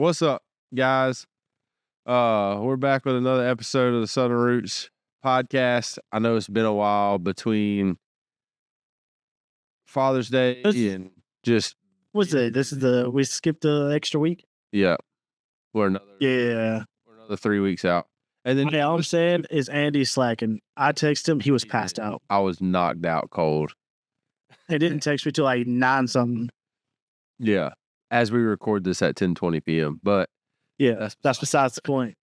What's up, guys? We're back with another episode of the Southern Roots podcast. I know it's been a while between Father's Day and just what's it? We skipped the extra week. We're another 3 weeks out. And then all I'm saying is Andy's slacking. I texted him, he was passed out. I was knocked out cold. He didn't text me till like 9 something. Yeah, as we record this at 10:20 p.m. But yeah, that's besides the point.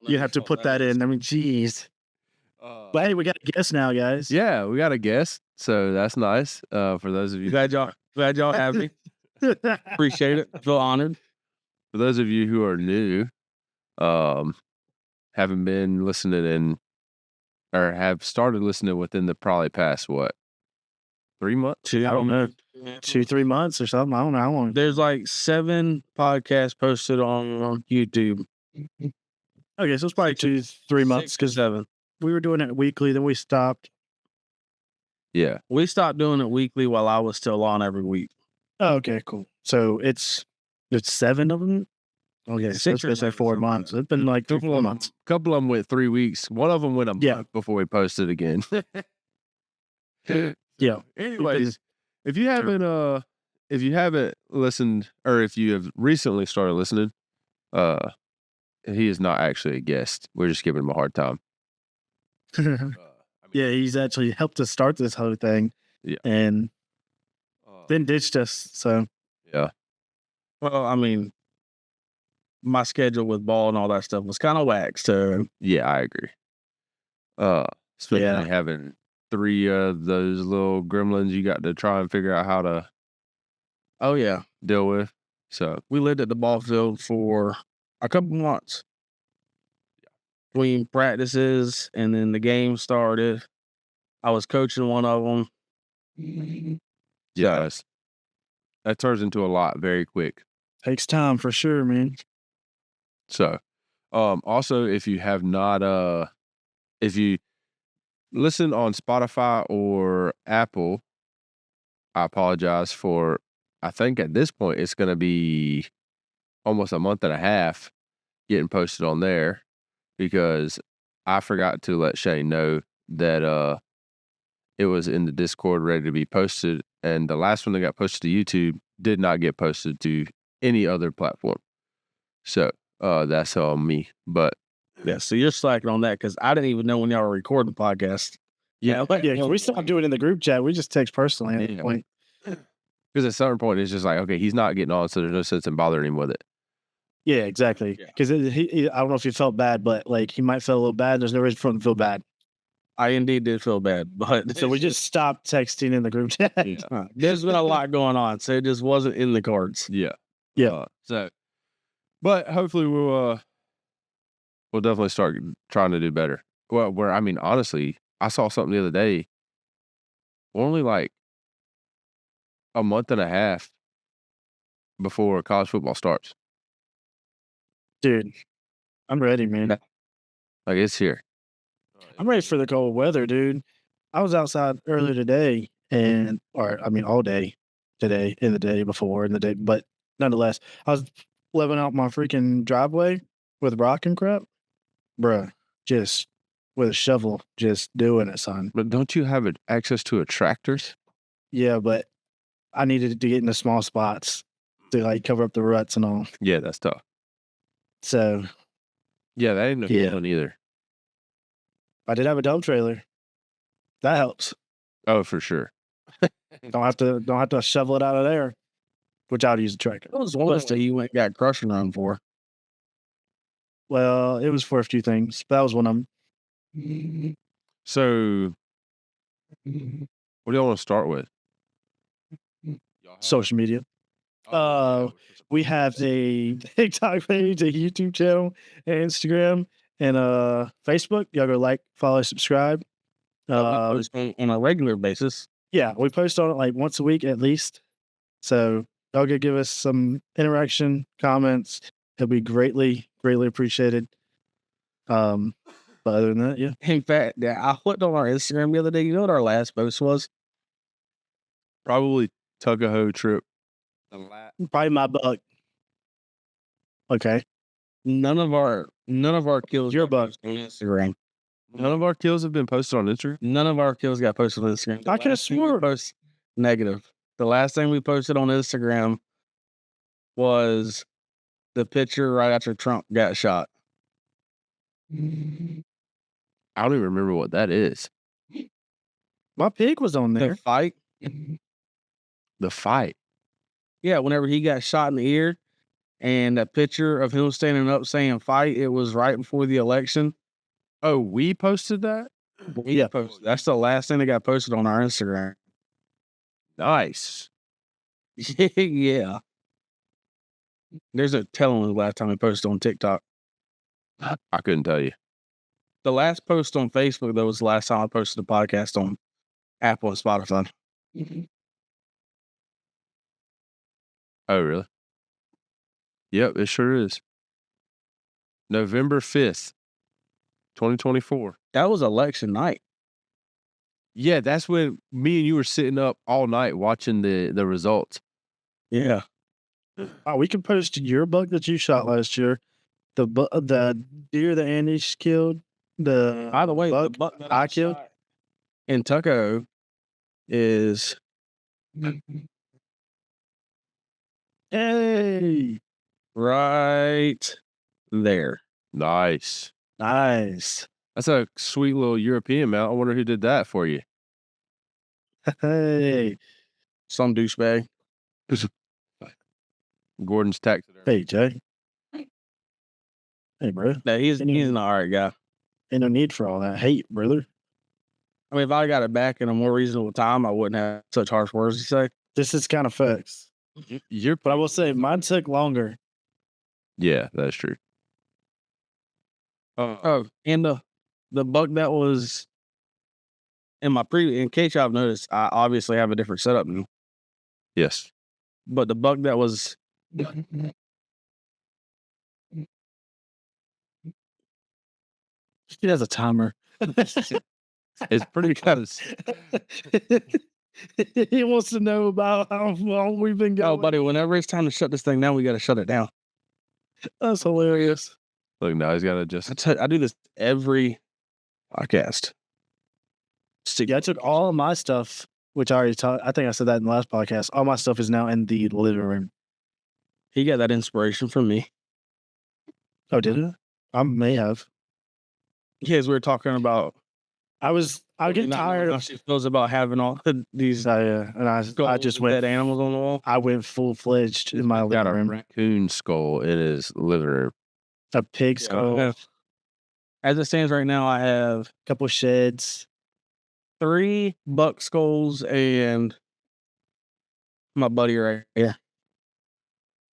You have to put that in. I mean, geez. But hey, we got a guest now, guys. Yeah, we got a guest, so that's nice. For those of you, glad y'all have me. Appreciate it. Feel honored. For those of you who are new, haven't been listening or have started listening within the probably past 3 months? I don't know. 2-3 months or something. I don't know how long. There's like 7 podcasts posted on YouTube. Okay, so it's probably 2-3 months because 7. We were doing it weekly, then we stopped. Yeah, we stopped doing it weekly while I was still on every week. Oh, okay, cool. So it's 7 of them. Okay, 6 or 4 months. It's been like 3-4 months. A couple of them went 3 weeks. One of them went a month before we posted again. Yeah. Anyways, if you haven't listened, or if you have recently started listening, he is not actually a guest. We're just giving him a hard time. Yeah, he's actually helped us start this whole thing. Yeah. And then ditched us. So yeah. Well, I mean, my schedule with ball and all that stuff was kind of whack. So yeah, I agree. Especially having 3 of those little gremlins you got to try and figure out how to deal with. So we lived at the ball field for a couple months. Between practices and then the game started. I was coaching one of them. Yes. That turns into a lot very quick. Takes time for sure, man. So, also, if you have not, if you listen on Spotify or Apple, I apologize for, I think at this point it's going to be almost a month and a half getting posted on there because I forgot to let Shane know that it was in the Discord ready to be posted, and the last one that got posted to YouTube did not get posted to any other platform. So that's on me. But yeah, so you're slacking on that because I didn't even know when y'all were recording the podcast. Yeah, we stopped doing it in the group chat. We just text personally at that point. Because at a certain point, it's just like, okay, he's not getting on, so there's no sense in bothering him with it. Yeah, exactly. Because I don't know if he felt bad, but like he might feel a little bad. There's no reason for him to feel bad. I indeed did feel bad, but so we just stopped texting in the group chat. Yeah. There's been a lot going on, so it just wasn't in the cards. Yeah. But hopefully we'll definitely start trying to do better. Well, honestly, I saw something the other day. We're only like a month and a half before college football starts. Dude, I'm ready, man. Like, it's here. I'm ready for the cold weather, dude. I was outside earlier today all day today and the day before and the day, but nonetheless, I was living out my freaking driveway with rock and crap. Bruh, just with a shovel, just doing it, son. But don't you have access to a tractor? Yeah, but I needed to get in the small spots to like cover up the ruts and all. Yeah, that's tough. So. Yeah, that ain't no fun either. I did have a dump trailer. That helps. Oh, for sure. Don't have to shovel it out of there, which I would use a tractor. What was one that you went got crushing on for? Well, it was for a few things, but that was one of them. So, what do y'all want to start with? Social media. We have a TikTok page, a YouTube channel, Instagram, and Facebook. Y'all go like, follow, subscribe. On a regular basis. Yeah, we post on it like once a week at least. So y'all could give us some interaction, comments. It'll be greatly appreciated. But other than that, yeah. In fact, I looked on our Instagram the other day. You know what our last post was? Probably Tuckahoe trip. Probably my buck. Okay. None of our kills Your got buck. posted on Instagram. None of our kills have been posted on Instagram. None of our kills got posted on Instagram. The I coulda last thing we swore- negative. The last thing we posted on Instagram was the picture right after Trump got shot. I don't even remember what that is. My pig was on The there. fight. The fight. Yeah, whenever he got shot in the ear, and that picture of him standing up saying "fight," it was right before the election. Oh, we posted that? We posted. That's the last thing that got posted on our Instagram. Nice. Yeah. There's a telling the last time we posted on TikTok. I couldn't tell you. The last post on Facebook, though, was the last time I posted a podcast on Apple and Spotify. Oh, really? Yep, it sure is. November 5th, 2024. That was election night. Yeah, that's when me and you were sitting up all night watching the results. Yeah. Oh, we can post your buck that you shot last year. The deer that Andy killed. By the way, the buck buck that I killed. shot in Tucko is Hey, right there. Nice. nice. That's a sweet little European mount. I wonder who did that for you. Hey, Some douchebag. Gordon's taxidermy. hey, Jay. Hey, bro. No, he's an all right guy. Ain't no need for all that hate, brother. I mean, if I got it back in a more reasonable time, I wouldn't have such harsh words to say. This is kind of facts. But I will say mine took longer. Yeah, that's true. Oh, and the buck that was in my in case y'all have noticed, I obviously have a different setup now. Yes. But the buck that was He has a timer. It's pretty close. He wants to know about how long we've been going. oh, buddy, whenever it's time to shut this thing down, we got to shut it down. That's hilarious. Look, now he's got to just. I do this every podcast. Yeah, I took all of my stuff, which I already I think I said that in the last podcast. All my stuff is now in the living room. He got that inspiration from me. Oh, did it? I may have. Yeah, as we were talking about. I get tired how of. she feels about having all these. And I just went. dead animals on the wall. I went full fledged in my Got living a room. raccoon skull in his living room. A pig skull. Yeah. As it stands right now, I have Couple sheds. 3 buck skulls and my buddy right here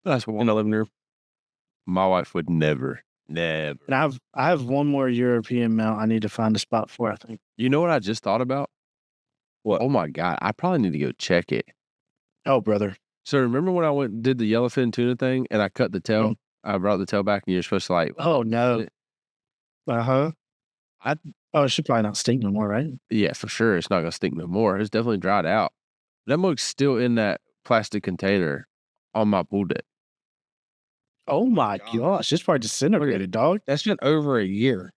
That's in one. the living room. My wife would never. And I have one more European mount I need to find a spot for, I think. You know what I just thought about? What? Oh my God. I probably need to go check it. Oh, brother. So remember when I went and did the yellowfin tuna thing and I cut the tail? I brought the tail back and you're supposed to like. Oh, no. Uh-huh. Oh, it should probably not stink no more, right? Yeah, for sure. It's not going to stink no more. It's definitely dried out. That mug's still in that plastic container on my pool deck. Oh, my gosh. It's probably disintegrated, dog. That's been over a year.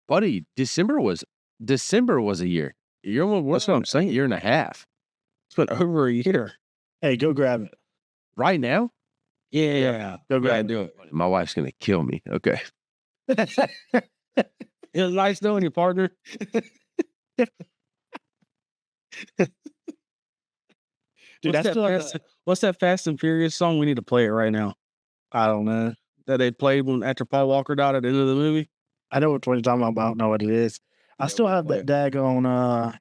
Buddy, December was a year. That's what I'm saying. A year and a half. It's been over a year. Hey, go grab it. Right now? Yeah. Go grab do it. My wife's going to kill me. Okay. it. It was nice knowing your partner. Dude, What's that Fast and Furious song? We need to play it right now. I don't know. That they played after Paul Walker died at the end of the movie. I know what you're talking about, but I don't know what it is. I Yeah, still we'll have play that daggone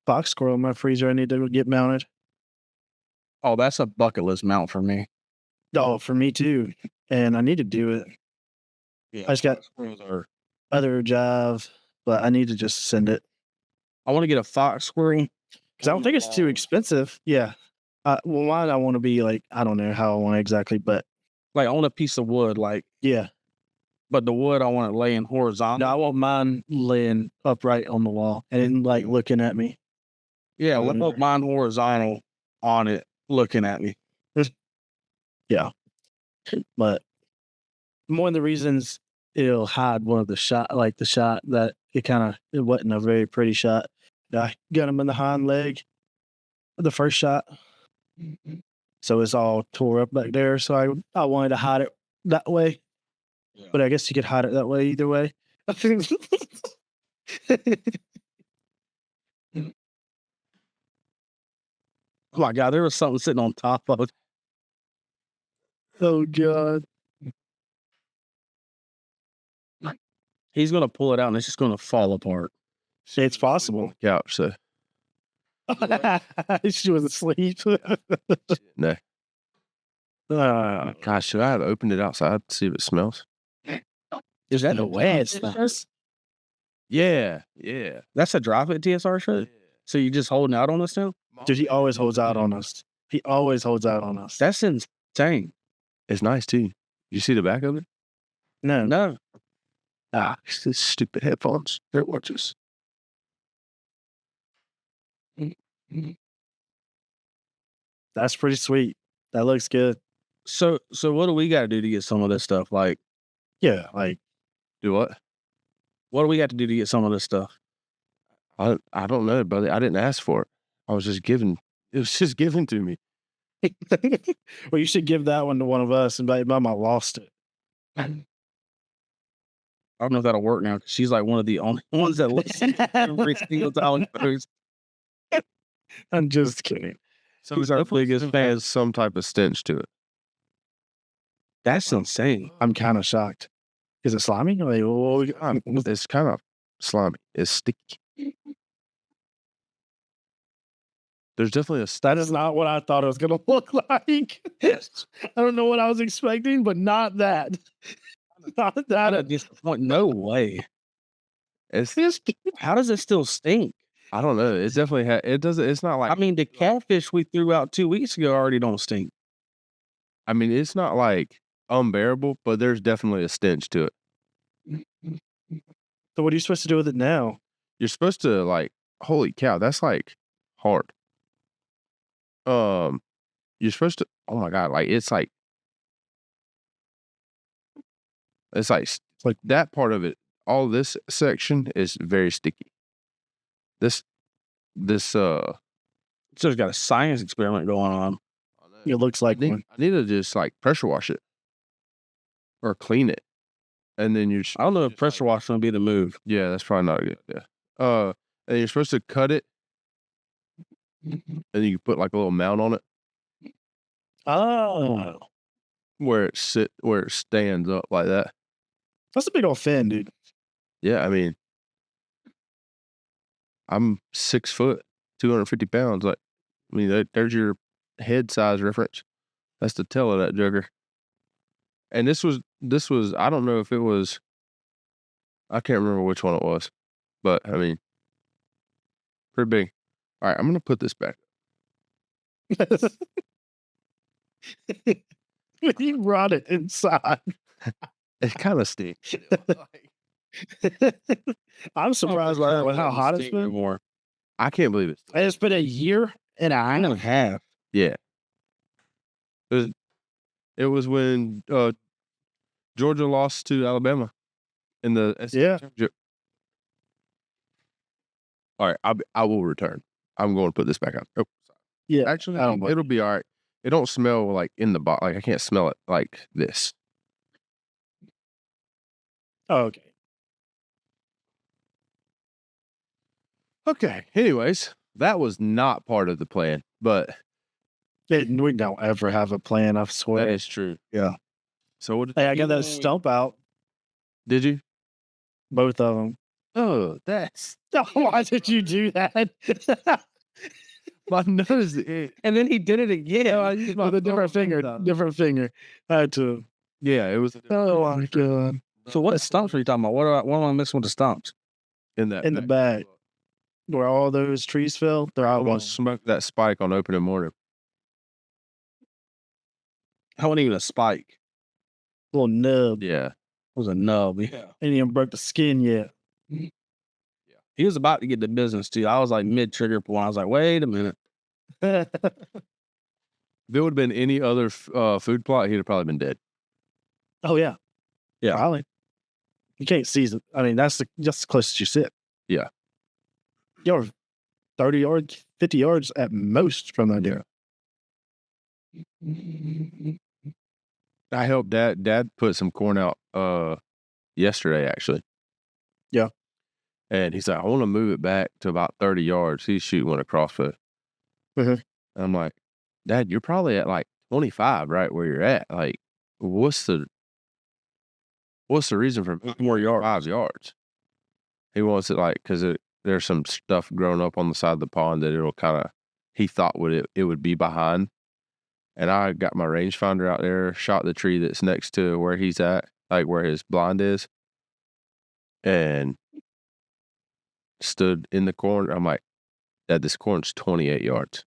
fox squirrel in my freezer I need to get mounted. Oh, that's a bucket list mount for me. Oh, for me too. And I need to do it. Yeah, I just got other jive, but I need to just send it. I want to get a fox squirrel. Because I don't think it's too expensive. Yeah. Well, mine, I want to be like, I don't know how I want it exactly, but Like, I want a piece of wood, like, yeah. but the wood I want it laying horizontal. No, I want mine laying upright on the wall and like looking at me. Yeah, let me put mine horizontal on it, looking at me. Yeah. But one of the reasons it'll hide one of the shot, like the shot that it wasn't a very pretty shot. I got him in the hind leg, the first shot, so it's all tore up back there. So I wanted to hide it that way, but I guess you could hide it that way either way. I think. Oh my God, there was something sitting on top of it. Oh God. He's gonna pull it out and it's just gonna fall apart. It's possible. Couch, so She was asleep. no. Gosh, should I have opened it outside to see if it smells? Is that the way it smells? Yeah, yeah. That's a drop it TSR shirt? So you just holding out on us now? Dude, he always holds out on us. He always holds out on us. That's insane. It's nice too. You see the back of it? No. No. It's these stupid headphones. They're watches. That's pretty sweet. That looks good. So what do we gotta do to get some of this stuff? Like, Yeah, like Do what? what do we got to do to get some of this stuff? I don't know, buddy. I didn't ask for it. I was just given. It was just given to me. well, you should give that one to one of us and be Mama lost it. I don't know if that'll work now because she's like one of the only ones that listens every single time we post. I'm just kidding. So Who's it our definitely biggest has fan? some type of stench to it. That's insane. I'm kind of shocked. Is it slimy? Like, It's kind of slimy. It's sticky. There's definitely that is not what I thought it was going to look like. I don't know what I was expecting, but not that. Not that. At this point, no way. It's. How does it still stink? I don't know. It definitely it doesn't. It's not like. I mean, the catfish we threw out 2 weeks ago already don't stink. I mean, it's not like unbearable, but there's definitely a stench to it. So what are you supposed to do with it now? You're supposed to like. Holy cow! That's like hard. You're supposed to. Oh my God! Like it's like that part of it. All this section is very sticky. This. So it's got a science experiment going on. It looks like one. I need to just like pressure wash it or clean it, and then you're. I don't know if pressure wash gonna be the move. Yeah, that's probably not a good idea. And you're supposed to cut it, and you put like a little mount on it Oh. where it stands up like that. That's a big old fin, dude. Yeah, I mean, I'm 6 foot, 250 pounds. Like, I mean, there's your head size reference. That's the tail of that jugger. And this was. I don't know if it was. I can't remember which one it was, but I mean, pretty big. All right, I'm gonna put this back. You brought it inside. It kind of stinks. I'm surprised with how hot it's been. More. I can't believe it. It's been a year and a half. Yeah. It was when Georgia lost to Alabama in the SEC championship. All right, I will return. I'm going to put this back out. Oh, sorry. Yeah, Actually, I don't it'll be all right. It don't smell like in the box. Like I can't smell it like this. Oh, okay. Okay. Anyways, that was not part of the plan, but We don't ever have a plan, I swear. that is true. Yeah. So what? Hey, I got that stump out. Did you? Both of them. Oh, that's Why did you do that? my nose. And then he did it again. I used with a different finger. Different finger. I had to. Yeah, it was. Oh my God. So what stumps are you talking about? What am I missing with the stumps? In that In the back. Where all those trees fell, they're I all almost smoked that spike on opening morning. I wasn't even a spike. little nub. Yeah. It was a nub. Yeah. Ain't even broke the skin yet. He was about to get the business too. I was like mid trigger point. I was like, wait a minute. If it would have been any other food plot, he'd have probably been dead. Oh yeah. Yeah. Probably. You can't see. I mean, that's just the closest you sit. Yeah. You're 30 yards, 50 yards at most from that deer. I helped Dad put some corn out yesterday, actually. Yeah. And he's like, I want to move it back to about 30 yards. He's shooting one across it. Mhm. I'm like, Dad, you're probably at like 25, right where you're at. Like, what's the reason for More yards. 5 yards? He wants it like because there's some stuff growing up on the side of the pond that it'll kind of he thought it would be behind. And I got my rangefinder out there, shot the tree that's next to where he's at, like where his blind is, and stood in the corner. I'm like, Dad, this corn's 28 yards.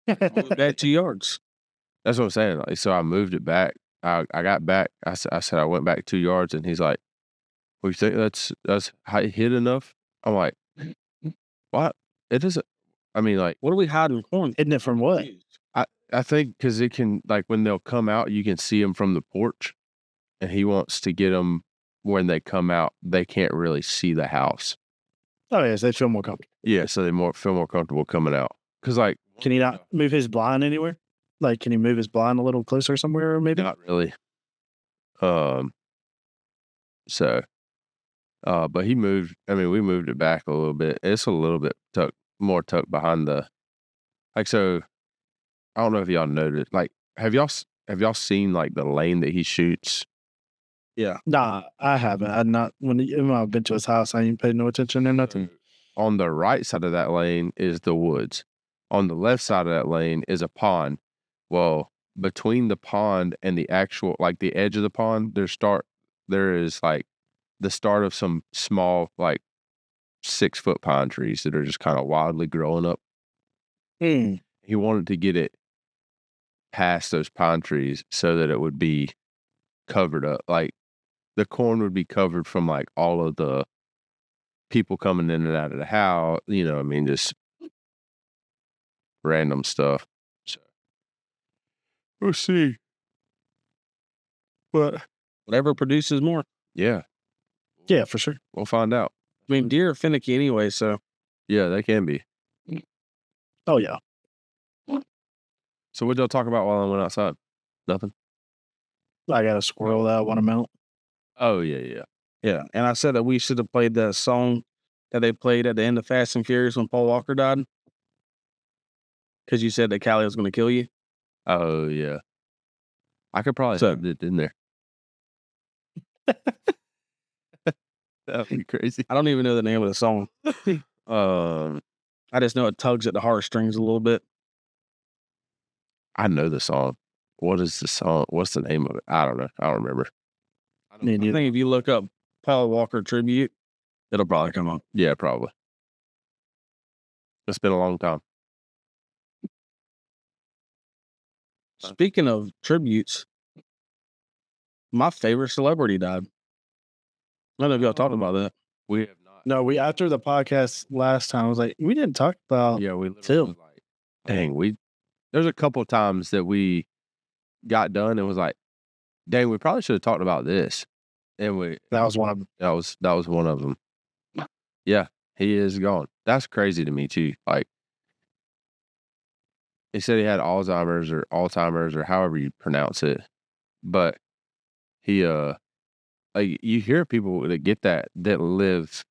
Move back 2 yards. That's what I'm saying. Like, so I moved it back. I got back. I said I went back 2 yards, and he's like, "Well, you think that's hit enough?" I'm like, "What? It doesn't." I mean, like, What are we hiding corn? Hidden it from what? I think because it can, like, when they'll come out, you can see them from the porch, and he wants to get them when they come out. They can't really see the house. Oh, yes, they feel more comfortable. Yeah, so they feel more comfortable coming out. Because, like, Can he not move his blind anywhere? Like, can he move his blind a little closer somewhere, maybe? not really. So, but he moved. I mean, we moved it back a little bit. It's a little bit more tucked behind the, like, so. I don't know if y'all noticed. Like, have y'all seen like the lane that he shoots? Yeah. Nah, I haven't. When I've been to his house, I ain't paid no attention or nothing. On the right side of that lane is the woods. On the left side of that lane is a pond. Well, between the pond and the actual, like the edge of the pond, there is like the start of some small, like 6-foot pine trees that are just kind of wildly growing up. Hmm. He wanted to get it past those pine trees so that it would be covered up. Like the corn would be covered from like all of the people coming in and out of the house, you know, I mean, just random stuff. So we'll see. But Whatever produces more. yeah, Yeah, for sure. we'll find out. I mean, deer are finicky anyway, so Yeah, they can be. Oh, yeah. So what y'all talk about while I went outside? Nothing? I got a squirrel that I want to mount. Oh, yeah. yeah. And I said that we should have played that song that they played at the end of Fast and Furious when Paul Walker died. Because you said that Callie was going to kill you. Oh, yeah. I could probably So- have it in there. That would be crazy. I don't even know the name of the song. I just know it tugs at the heartstrings a little bit. I know the song. What is the song? What's the name of it? I don't know. I don't remember. Me I neither. think if you look up Paul Walker tribute, it'll probably come up. Yeah, probably. It's been a long time. Speaking of tributes, my favorite celebrity died. I don't know if y'all talked about that. We have not. No, after the podcast last time, I was like, we didn't talk about. Yeah, we literally Phil. was like, dang, there's a couple of times that we got done and was like, dang, we probably should have talked about this. And That was one of them. that was one of them. Yeah, he is gone. That's crazy to me too. Like, he said he had Alzheimer's or however you pronounce it. But he like you hear people that get that live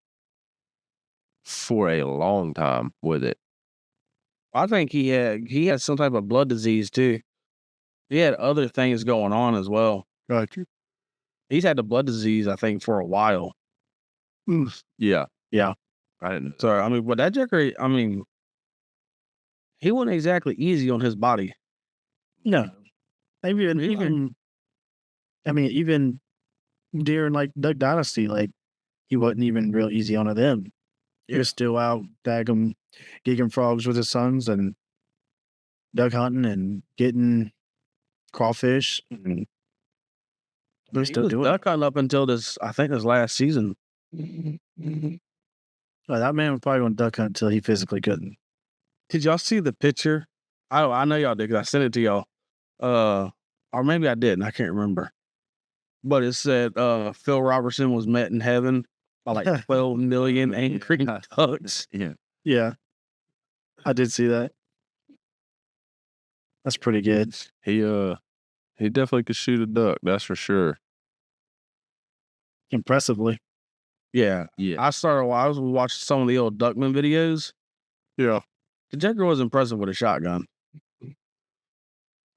for a long time with it. I think he had some type of blood disease too. He had other things going on as well. Got you. He's had the blood disease, I think, for a while. Yeah. Yeah. I didn't know. So I mean, but that Joker, I mean, he wasn't exactly easy on his body. No. Even during like Duck Dynasty, like he wasn't even real easy on them. He was still out gigging frogs with his sons and duck hunting and getting crawfish. And He still was doing duck hunting up until this last season. Well, that man was probably going to duck hunt until he physically couldn't. Did y'all see the picture? I know y'all did because I sent it to y'all. Or maybe I didn't. I can't remember. but it said Phil Robertson was met in heaven by like 12 million angry ducks. Yeah. Yeah. I did see that. That's pretty good. He definitely could shoot a duck, that's for sure. Impressively. Yeah. Yeah. I was watching some of the old Duckman videos. Yeah. The Jacker was impressive with a shotgun.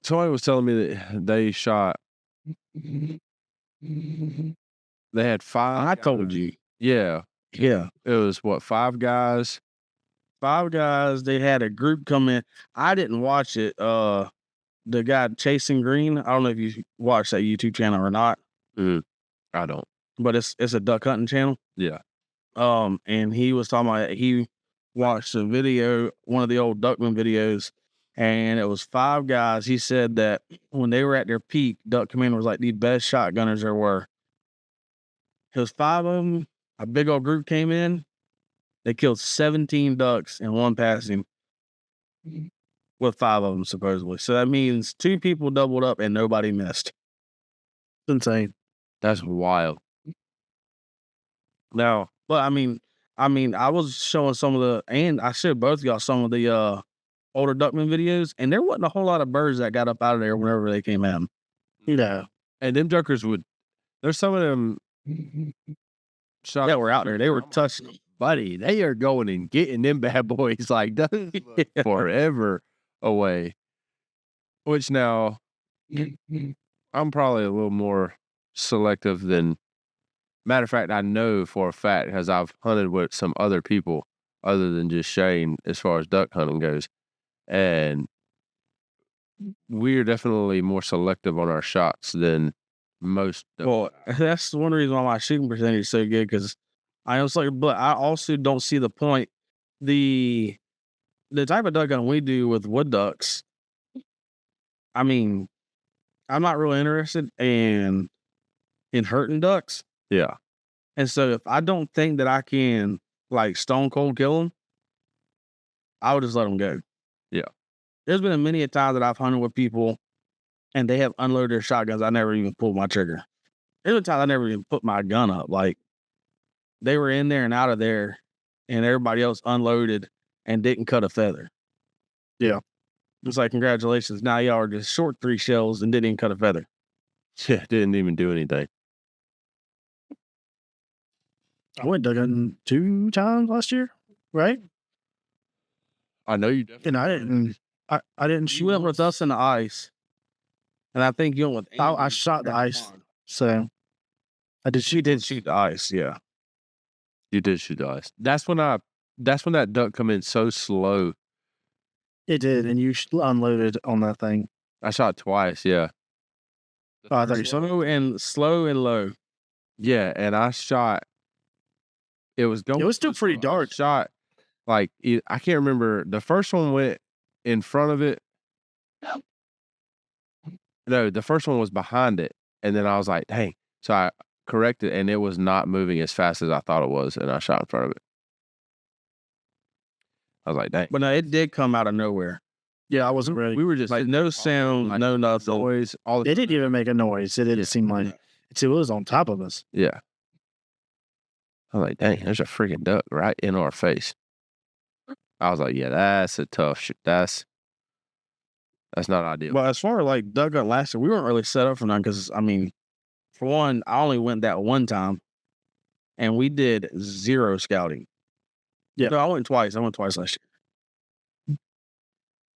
Somebody was telling me that they shot. They had 5. I told you. Yeah. Yeah. It was what, 5 guys? 5 guys. They had a group come in. I didn't watch it. The guy Chasing Green. I don't know if you watch that YouTube channel or not. I don't. But it's a duck hunting channel. Yeah. And he was talking about he watched a video, one of the old Duckman videos, and it was 5 guys. He said that when they were at their peak, Duck Commander was like the best shotgunners there were. It was 5 of them. A big old group came in. They killed 17 ducks in one passing with 5 of them, supposedly. So that means 2 people doubled up and nobody missed. It's insane. That's wild. Now, But I mean, I was showing some of the, and I showed both of y'all some of the older Duckman videos, and there wasn't a whole lot of birds that got up out of there whenever they came in. No. and them jokers would. There's some of them shots That were out there. They were touching them. buddy. They are going and getting them bad boys like those Yeah. forever away. Which now, I'm probably a little more selective than. Matter of fact, I know for a fact because I've hunted with some other people other than just Shane as far as duck hunting goes. And we're definitely more selective on our shots than most. Well, that's one reason why my shooting percentage is so good, because I was like, but I also don't see the point. The type of duck hunting we do with wood ducks, I mean, I'm not really interested in hurting ducks. Yeah. And so if I don't think that I can like stone cold kill them, I would just let them go. Yeah. There's been many a time that I've hunted with people and they have unloaded their shotguns. I never even pulled my trigger. There's been times I never even put my gun up. Like they were in there and out of there and everybody else unloaded and didn't cut a feather. Yeah. It's like, congratulations. Now y'all are just short 3 shells and didn't even cut a feather. Yeah. Didn't even do anything. I went duck hunting 2 times last year, right? I know you definitely. And I didn't. I didn't shoot. You went with us in the ice. And I think you went with I shot the ice. So I did She shoot. did shoot the ice, yeah. You did shoot the ice. That's when that duck come in so slow. It did, and you unloaded on that thing. I shot twice. Yeah. Oh, I thought you saw. Slow and low. Yeah, and I shot. It was going. It was still pretty dark. Shot like I can't remember. The first one went in front of it. No, the first one was behind it, and then I was like, "Dang!" So I corrected, and it was not moving as fast as I thought it was, and I shot in front of it. I was like, "Dang!" But no, it did come out of nowhere. Yeah, I wasn't ready. We were just Like no sound, like, no nothing. noise. All It the didn't even make a noise. It didn't seem like it was on top of us. yeah. I was like, "Dang!" There's a freaking duck right in our face. I was like, "Yeah, that's a tough shit. That's not ideal." Well, as far as like duck hunt last year, we weren't really set up for none because I mean, for one, I only went that one time, and we did 0 scouting. Yeah. No, I went twice. I went twice last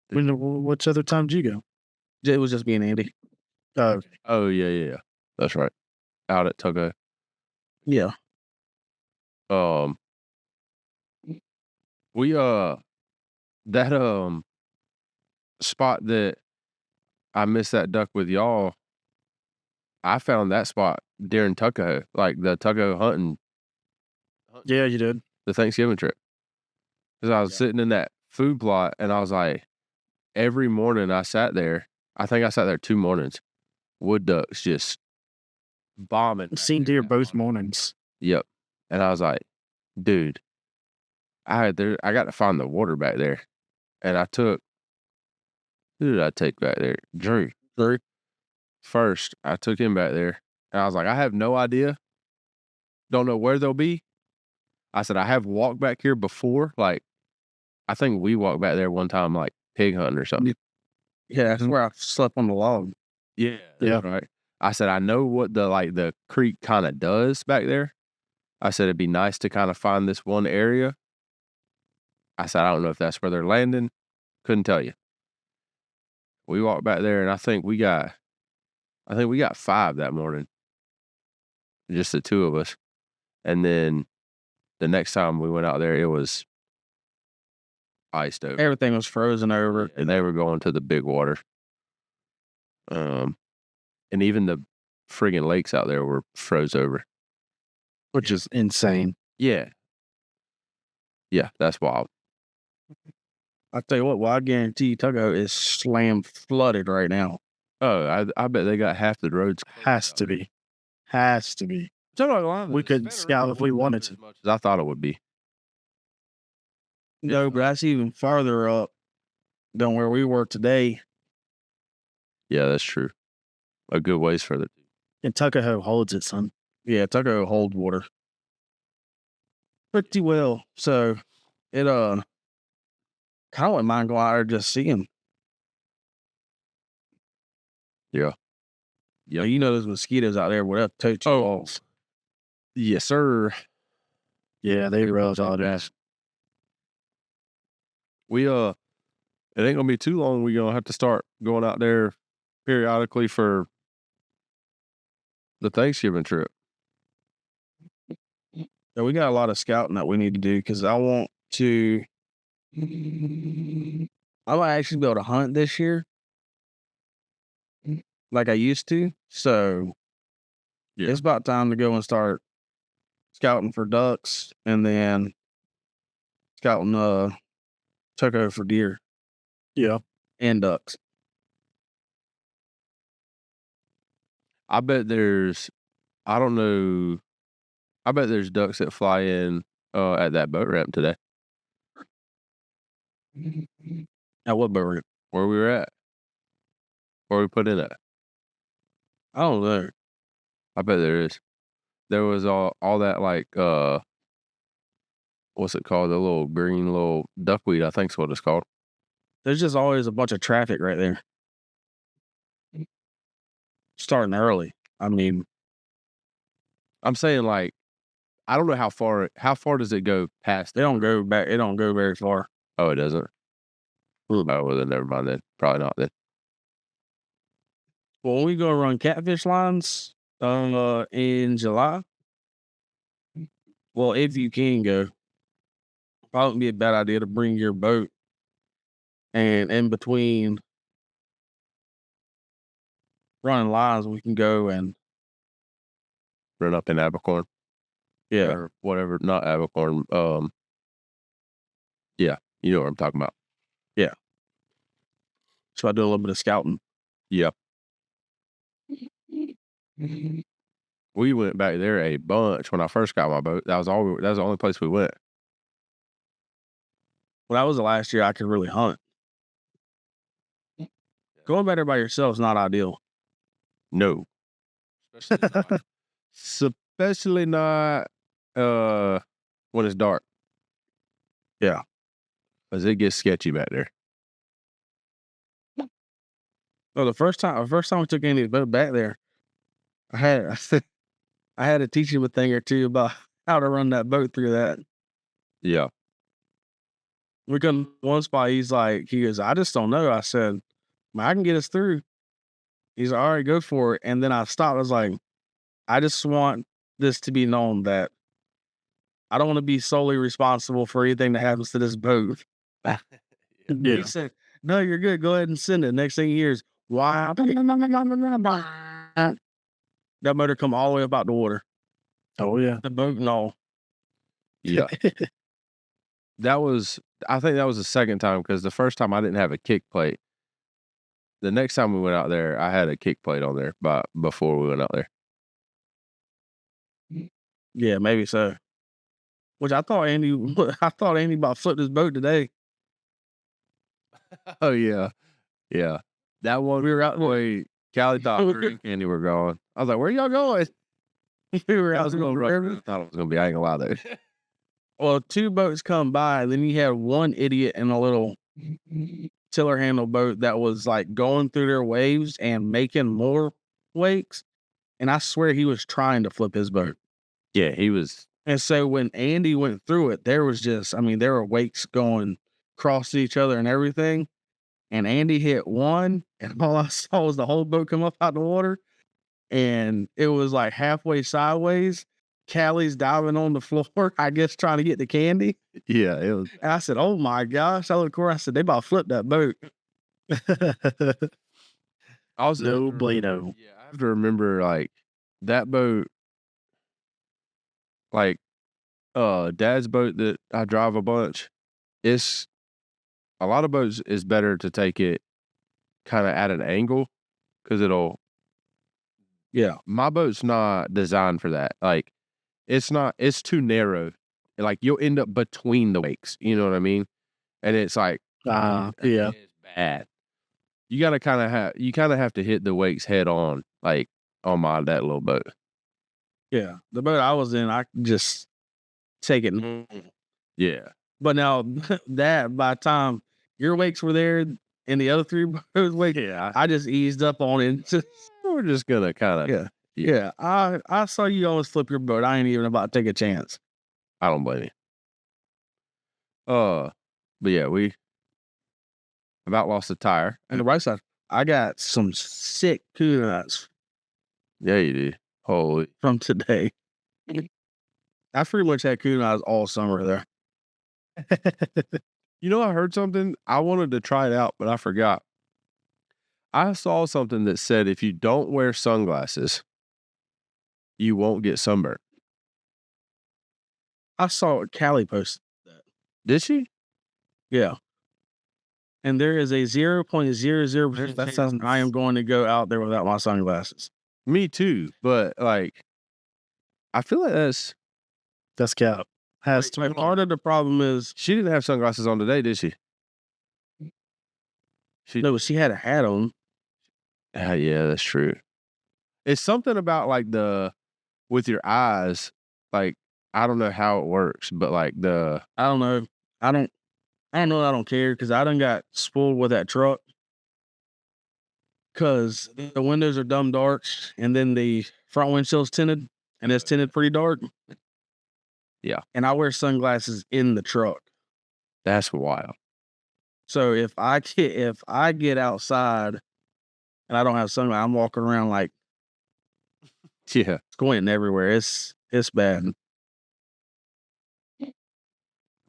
Which other time did you go? year. It was just me and Andy. Oh, okay. Oh yeah. That's right. Out at Togo. Yeah. We that spot that I missed that duck with y'all. I found that spot during Tuckahoe, like the Tuckahoe hunting, Yeah, you did. the Thanksgiving trip. Because I was sitting in that food plot, and I was like, every morning I sat there. I think I sat there 2 mornings. Wood ducks just bombing. Seen deer both mornings. Yep. And I was like, dude, I got to find the water back there. And I took, who did I take back there? Drew. First, I took him back there, And I was like, I have no idea. Don't know where they'll be. I said, I have walked back here before. Like, I think we walked back there one time, like pig hunting or something. Yeah, that's where I slept on the log. Yeah. Yeah. Right. I said, I know what the creek kind of does back there. I said, it'd be nice to kind of find this one area. I said, I don't know if that's where they're landing. Couldn't tell you. We walked back there, and I think we got 5 that morning. Just the 2 of us. And then the next time we went out there, it was iced over. Everything was frozen over. And they were going to the big water. And even the friggin' lakes out there were froze over. Which is insane. Yeah. Yeah, that's wild. I tell you what, well, I guarantee you Tuckahoe is slam flooded right now. Oh, I bet they got half the roads. Has to be. Has to be. We could scout if we wanted to. As much as I thought it would be. No, but that's even farther up than where we were today. Yeah, that's true. A good ways further. And Tuckahoe holds it, son. Yeah, Tuckahoe hold water pretty well. So it kind of wouldn't mind going out there just seeing. Yeah. Yeah, you know those mosquitoes out there, whatever, tote you off. Yes, sir. Yeah, they rough all that. We it ain't gonna be too long. We're gonna have to start going out there periodically for the Thanksgiving trip. Yeah, we got a lot of scouting that we need to do because I want to. I might actually be able to hunt this year, like I used to. So Yeah. it's about time to go and start scouting for ducks, and then scouting Tuckahoe for deer. Yeah. And ducks. I bet there's, I don't know, I bet there's ducks that fly in at that boat ramp today. At what boat ramp? Where we were at. Where we put in at. I don't know. I bet there is. There was all that like what's it called? The little green little duckweed, I think's what it's called. There's just always a bunch of traffic right there. Starting early. I mean, I'm saying like I don't know how far does it go past? they don't go back. It don't go very far. Oh, it doesn't. Oh, well then never mind then. Probably not then. Well, when we go run catfish lines in July, well, if you can go, probably be a bad idea to bring your boat. And in between running lines, we can go and Run up in Abercorn. yeah, Or whatever, not Abercorn. Yeah, you know what I'm talking about. so I do a little bit of scouting. Yep. We went back there a bunch when I first got my boat. That was the only place we went. Well, that was the last year I could really hunt. Going back there by yourself is not ideal. No. Especially not when it's dark. Yeah. Because it gets sketchy back there. No, the first time we took Andy's boat back there, I had to teach him a thing or two about how to run that boat through that. Yeah. We come one spot, he goes, I just don't know. I said, man, I can get us through. He's like, all right, go for it. And then I stopped. I was like, I just want this to be known that I don't want to be solely responsible for anything that happens to this boat. Yeah. He said, no, you're good. Go ahead and send it. Next thing he hears, wow. That motor come all the way up out the water. Oh, yeah. The boat and all. Yeah. I think that was the second time because the first time I didn't have a kick plate. The next time we went out there, I had a kick plate on there before we went out there. Yeah, maybe so. Which I thought Andy about flipped his boat today. Oh, yeah. Yeah. That one, we were out the way. Callie thought Green Candy were gone. I was like, where y'all going? We were I out was in the going river. I thought it was gonna be. I ain't gonna lie though. Well, 2 boats come by, and then you had one idiot in a little tiller handle boat that was like going through their waves and making more wakes. And I swear he was trying to flip his boat. Yeah, he was. And so when Andy went through it, there was just, I mean, there were wakes going across each other and everything. And Andy hit one, and all I saw was the whole boat come up out the water. And it was like halfway sideways. Callie's diving on the floor, I guess trying to get the candy. Yeah, it was. And I said, oh my gosh. I looked around, I said, they about to flip that boat. I was No bueno. Yeah, I have to remember like that boat, like Dad's boat that I drive a bunch. It's a lot of boats is better to take it kind of at an angle because it'll. Yeah. My boat's not designed for that. Like, it's not. It's too narrow. Like you'll end up between the wakes. You know what I mean? And it's like, Yeah. it's bad. You gotta kind of have to hit the wakes head on, like on that little boat. Yeah. The boat I was in, I could just take it. Yeah. But now that by the time your wakes were there and the other 3 boats wakes, Yeah. I just eased up on it. We're just gonna kind of. Yeah. I saw you almost flip your boat. I ain't even about to take a chance. I don't blame you. But yeah, we about lost a tire. And the right side, I got some sick coconuts Yeah, you do. Holy. from today. I pretty much had coconuts all summer there. You know, I heard something. I wanted to try it out, but I forgot. I saw something that said if you don't wear sunglasses, you won't get sunburned. I saw Callie post that. Did she? Yeah. And there is a 0.00% That sounds- I am going to go out there without my sunglasses. Me too. But like, I feel like That's cap. Has to. Like, part of the problem is she didn't have sunglasses on today, did she? no, she had a hat on. Yeah, that's true. It's something about like with your eyes, like I don't know how it works, but like I don't know. I don't know. I don't care because I done got spoiled with that truck. Because the windows are dumb dark, and then the front windshield's tinted, and it's tinted pretty dark. Yeah. And I wear sunglasses in the truck. that's wild. So if I get outside and I don't have sunglasses, I'm walking around like Yeah. squinting everywhere. It's bad.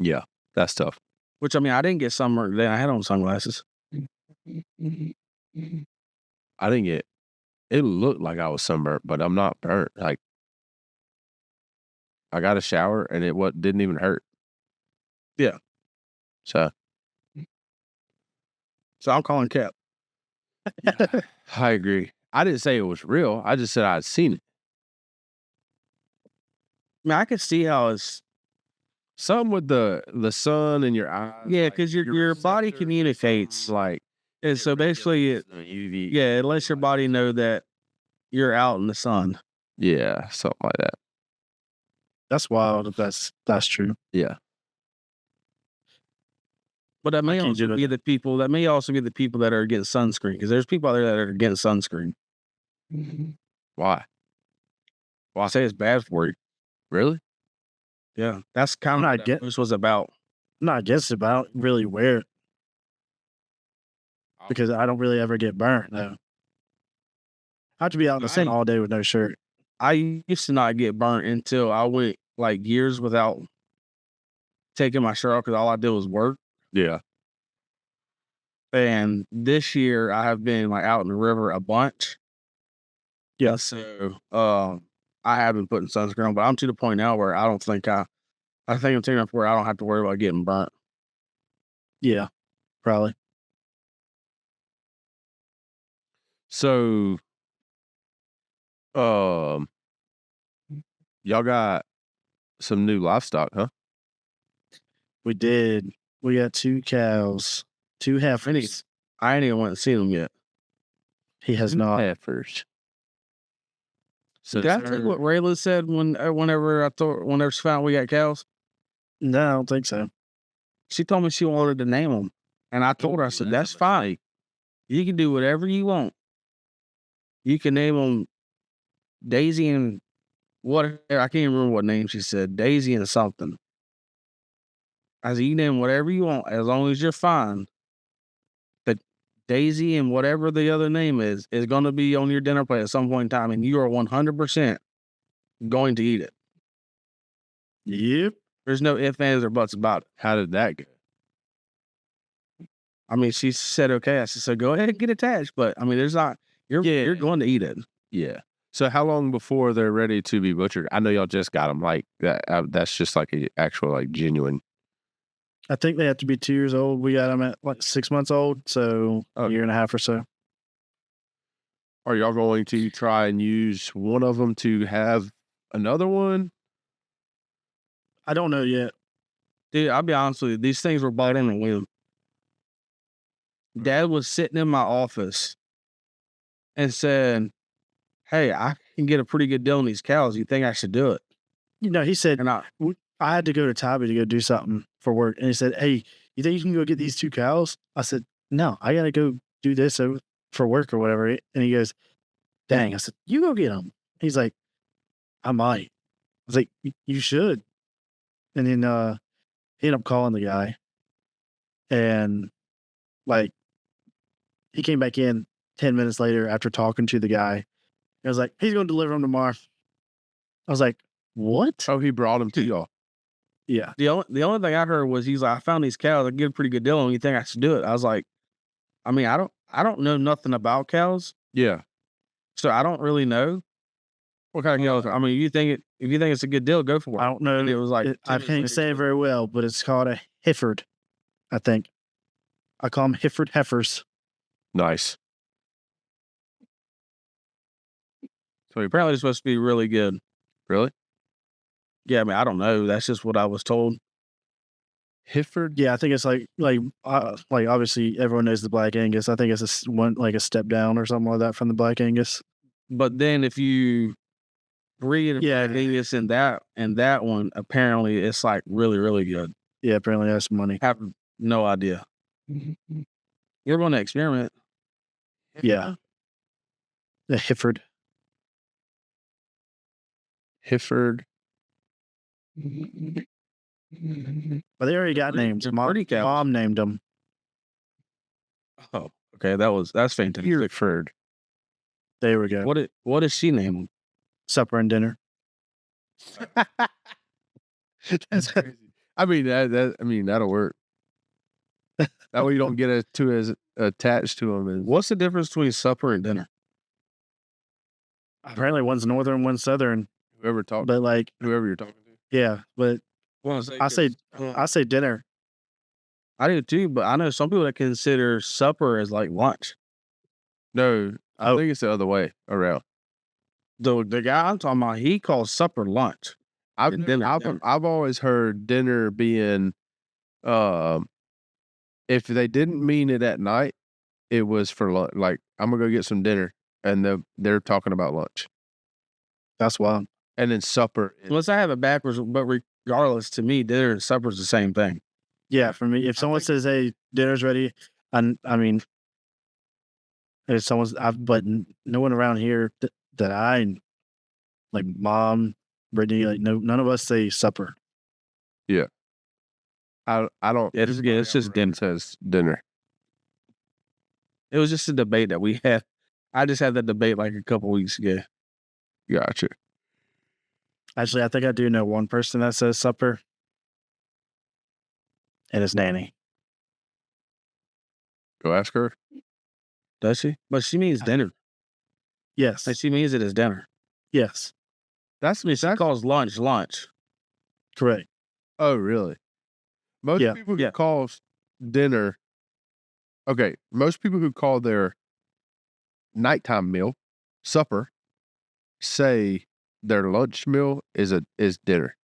Yeah. That's tough. Which I mean, I didn't get sunburned then. I had on sunglasses. I didn't get it looked like I was sunburnt, but I'm not burnt. Like I got a shower and it didn't even hurt. Yeah. So I'm calling Cap. I agree. I didn't say it was real. I just said I'd seen it. I mean, I could see how it's Something with the sun in your eyes. yeah, like, because your body receptors, communicates. like And so basically, UV. yeah, it lets your body know that you're out in the sun. Yeah, something like that. That's wild. If that's true. Yeah. But that may can't also do be the people that are against sunscreen, because there's people out there that are against sunscreen. Why? I say it's bad for you. Really? Yeah, that's kind of not what that post was about. I'm not against it, but I don't really wear it because I don't really ever get burnt. No. I have to be out in the sun all day with no shirt. I used to not get burnt until I went like years without taking my shirt off because all I did was work. Yeah. And this year I have been like out in the river a bunch. Yeah. So I have been putting sunscreen on, but I'm to the point now where I think I'm taking enough where I don't have to worry about getting burnt. Yeah, probably. So, y'all got some new livestock, huh? We did. We got 2 cows, 2 heifers. I ain't even went to see them yet. He has not. Heifers. So Did I tell you what Rayla said whenever she found we got cows? No, I don't think so. She told me she wanted to name them. And I told her, I said, that's fine. You can do whatever you want. You can name them Daisy and whatever. I can't remember what name she said. Daisy and something. I said, you can name whatever you want as long as you're fine. But Daisy and whatever the other name is going to be on your dinner plate at some point in time. And you are 100% going to eat it. Yep. There's no ifs, ands, or buts about it. How did that go? I mean, she said, okay. I said, so go ahead and get attached. But I mean, there's not, you're going to eat it. Yeah. So how long before they're ready to be butchered? I know y'all just got them like that. That's just like a actual like genuine. I think they have to be 2 years old. We got them at like 6 months old, so a year and a half or so. Are y'all going to try and use one of them to have another one? I don't know yet. Dude, I'll be honest with you. These things were bought in a whim. Dad was sitting in my office and said, hey, I can get a pretty good deal on these cows. You think I should do it? You know, he said, And I had to go to Tybee to go do something for work. And he said, hey, you think you can go get these 2 cows? I said, no, I got to go do this for work or whatever. And he goes, dang. I said, you go get them. He's like, I might. I was like, you should. And then he ended up calling the guy. And like, he came back in 10 minutes later after talking to the guy. I was like, he's going to deliver them tomorrow. I was like, what? Oh, he brought them to y'all. Yeah. the only thing I heard was he's like, I found these cows. I get a pretty good deal on. You think I should do it? I was like, I mean, I don't know nothing about cows, Yeah. so I don't really know what kind of cows. I mean, if you think it's a good deal, go for it. I don't know. And it was like I can't say it very well, but it's called a Hifford, I think. I call them Hifford heifers. Nice. So apparently it's supposed to be really good. Really? Yeah, I mean, I don't know. That's just what I was told. Hifford? Yeah, I think it's like obviously everyone knows the Black Angus. I think it's a step down or something like that from the Black Angus. But then if you breed Yeah. Black Angus in that one, apparently it's like really, really good. Yeah, apparently that's money. Have no idea. You're going to experiment. Yeah. The Hifford. Hifford. But they already got Pretty- names. they're Mom, pretty cows. Mom named them. Oh, okay. That's fantastic. Hereford. There we go. What does she name them? Supper and dinner. That's crazy. I mean that'll work. That way you don't get as attached to them as What's the difference between supper and dinner? Apparently one's northern, one's southern. whoever you're talking to. Yeah, but Well, I say dinner. I do too, but I know some people that consider supper as like lunch. No, I think it's the other way around. The guy I'm talking about, he calls supper lunch. Dinner. I've always heard dinner being, if they didn't mean it at night, it was for lunch. Like I'm gonna go get some dinner, and they're talking about lunch. That's wild. And then supper. Unless I have it backwards, but regardless, to me, dinner and supper is the same thing. Yeah, for me, if someone says, "Hey, dinner's ready," and I mean, if but no one around here that I like, Mom, Brittany, like, none of us say supper. I don't. It's just dinner. It says dinner. It was just a debate that we had. I just had that debate like a couple weeks ago. Gotcha. Actually, I think I do know one person that says supper, and it's Nanny. Go ask her. Does she? But she means dinner. Yes. Like she means it as dinner. Yes. She calls lunch. Correct. Oh, really? Most people who call dinner. Okay, most people who call their nighttime meal supper say their lunch meal is dinner.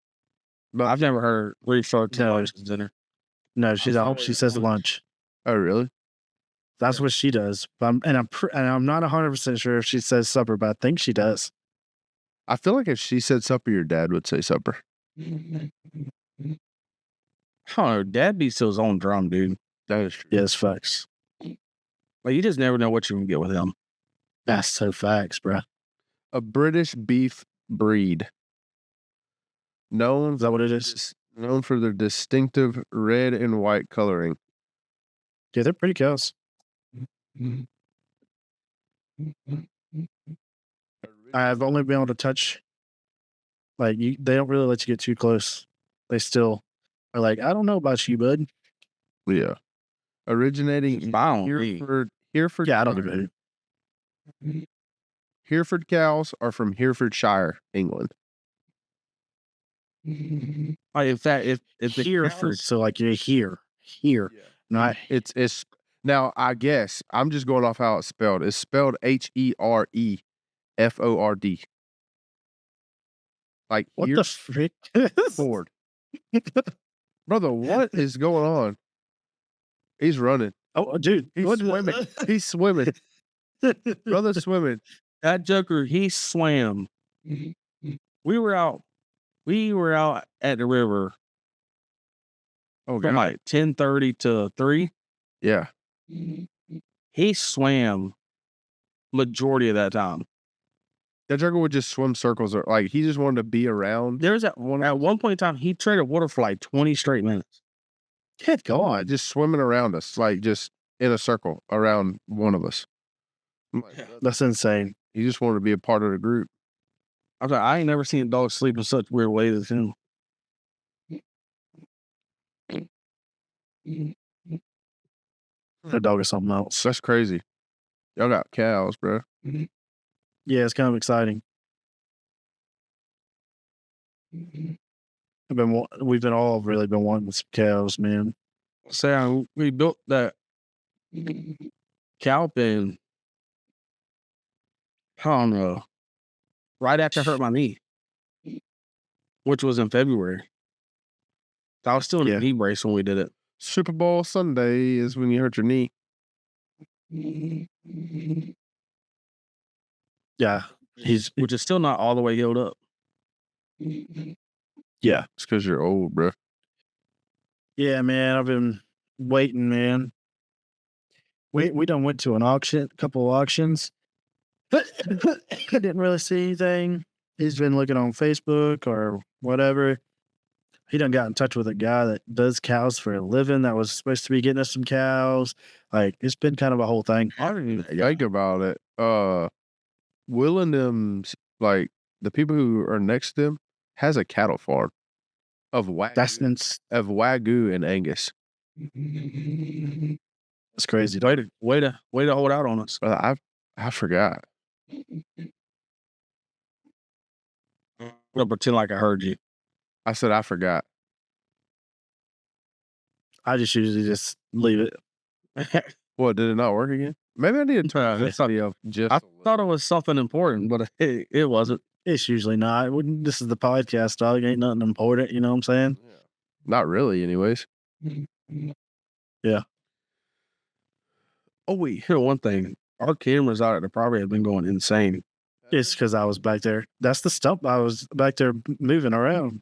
But I've never heard referred to lunch as dinner. No, she says lunch. Oh, really? That's what she does. But I'm not 100% sure if she says supper, but I think she does. I feel like if she said supper, your dad would say supper. I don't know. Dad beats to his own drum, dude. That is true. Yes, facts. Like, you just never know what you're gonna get with him. That's so facts, bro. A British beef breed. Known Is that what it is? known for their distinctive red and white coloring. Yeah, they're pretty cows. I've only been able to touch. Like they don't really let you get too close. They still are like, I don't know about you, bud. Yeah. Originating in Hereford. Yeah, I don't know. Hereford cows are from Herefordshire, England. Like, in fact, if the Hereford, so like you're here, not It's now I guess I'm just going off how it's spelled. It's spelled HEREFORD. Like what the frick? Ford. Brother, what is going on? He's running. Oh, dude, He's swimming. He's swimming. Brother's swimming. that joker, he swam. We were out at the river Oh, from God. like 10:30 to 3. Yeah. He swam majority of that time. That Joker would just swim circles, or like he just wanted to be around. There was at one point in time he traded water for like 20 straight minutes. Good God, Just swimming around us, like just in a circle around one of us. I'm like, Yeah. that's insane. he just wanted to be a part of the group. I was like, I ain't never seen a dog sleep in such weird ways as him. The dog is something else. That's crazy. Y'all got cows, bro. Yeah, it's kind of exciting. We've been all really been wanting some cows, man. So we built that cow pen. I don't know. Right after I hurt my knee, which was in February. I was still in Yeah. a knee brace when we did it. Super Bowl Sunday is when you hurt your knee. Yeah, Which is still not all the way healed up. yeah, It's because you're old, bro. yeah, man. I've been waiting, man. We done went to a couple of auctions. Didn't really see anything. He's been looking on Facebook or whatever. He done got in touch with a guy that does cows for a living that was supposed to be getting us some cows. Like, it's been kind of a whole thing. I didn't even think about it. Will and them's like the people who are next to them has a cattle farm of Wagyu and Angus. That's crazy. Way to hold out on us. I forgot. I'm gonna pretend like I heard you. I said I forgot. I just usually just leave it. What, did it not work again? Maybe I need to turn this video just. I thought it was something important, but it wasn't. It's usually not. This is the podcast, dog. Ain't nothing important. You know what I'm saying? Not really, anyways. Yeah. Oh, wait, here one thing. Our cameras out at the property have been going insane. It's because I was back there. That's the stump. I was back there moving around.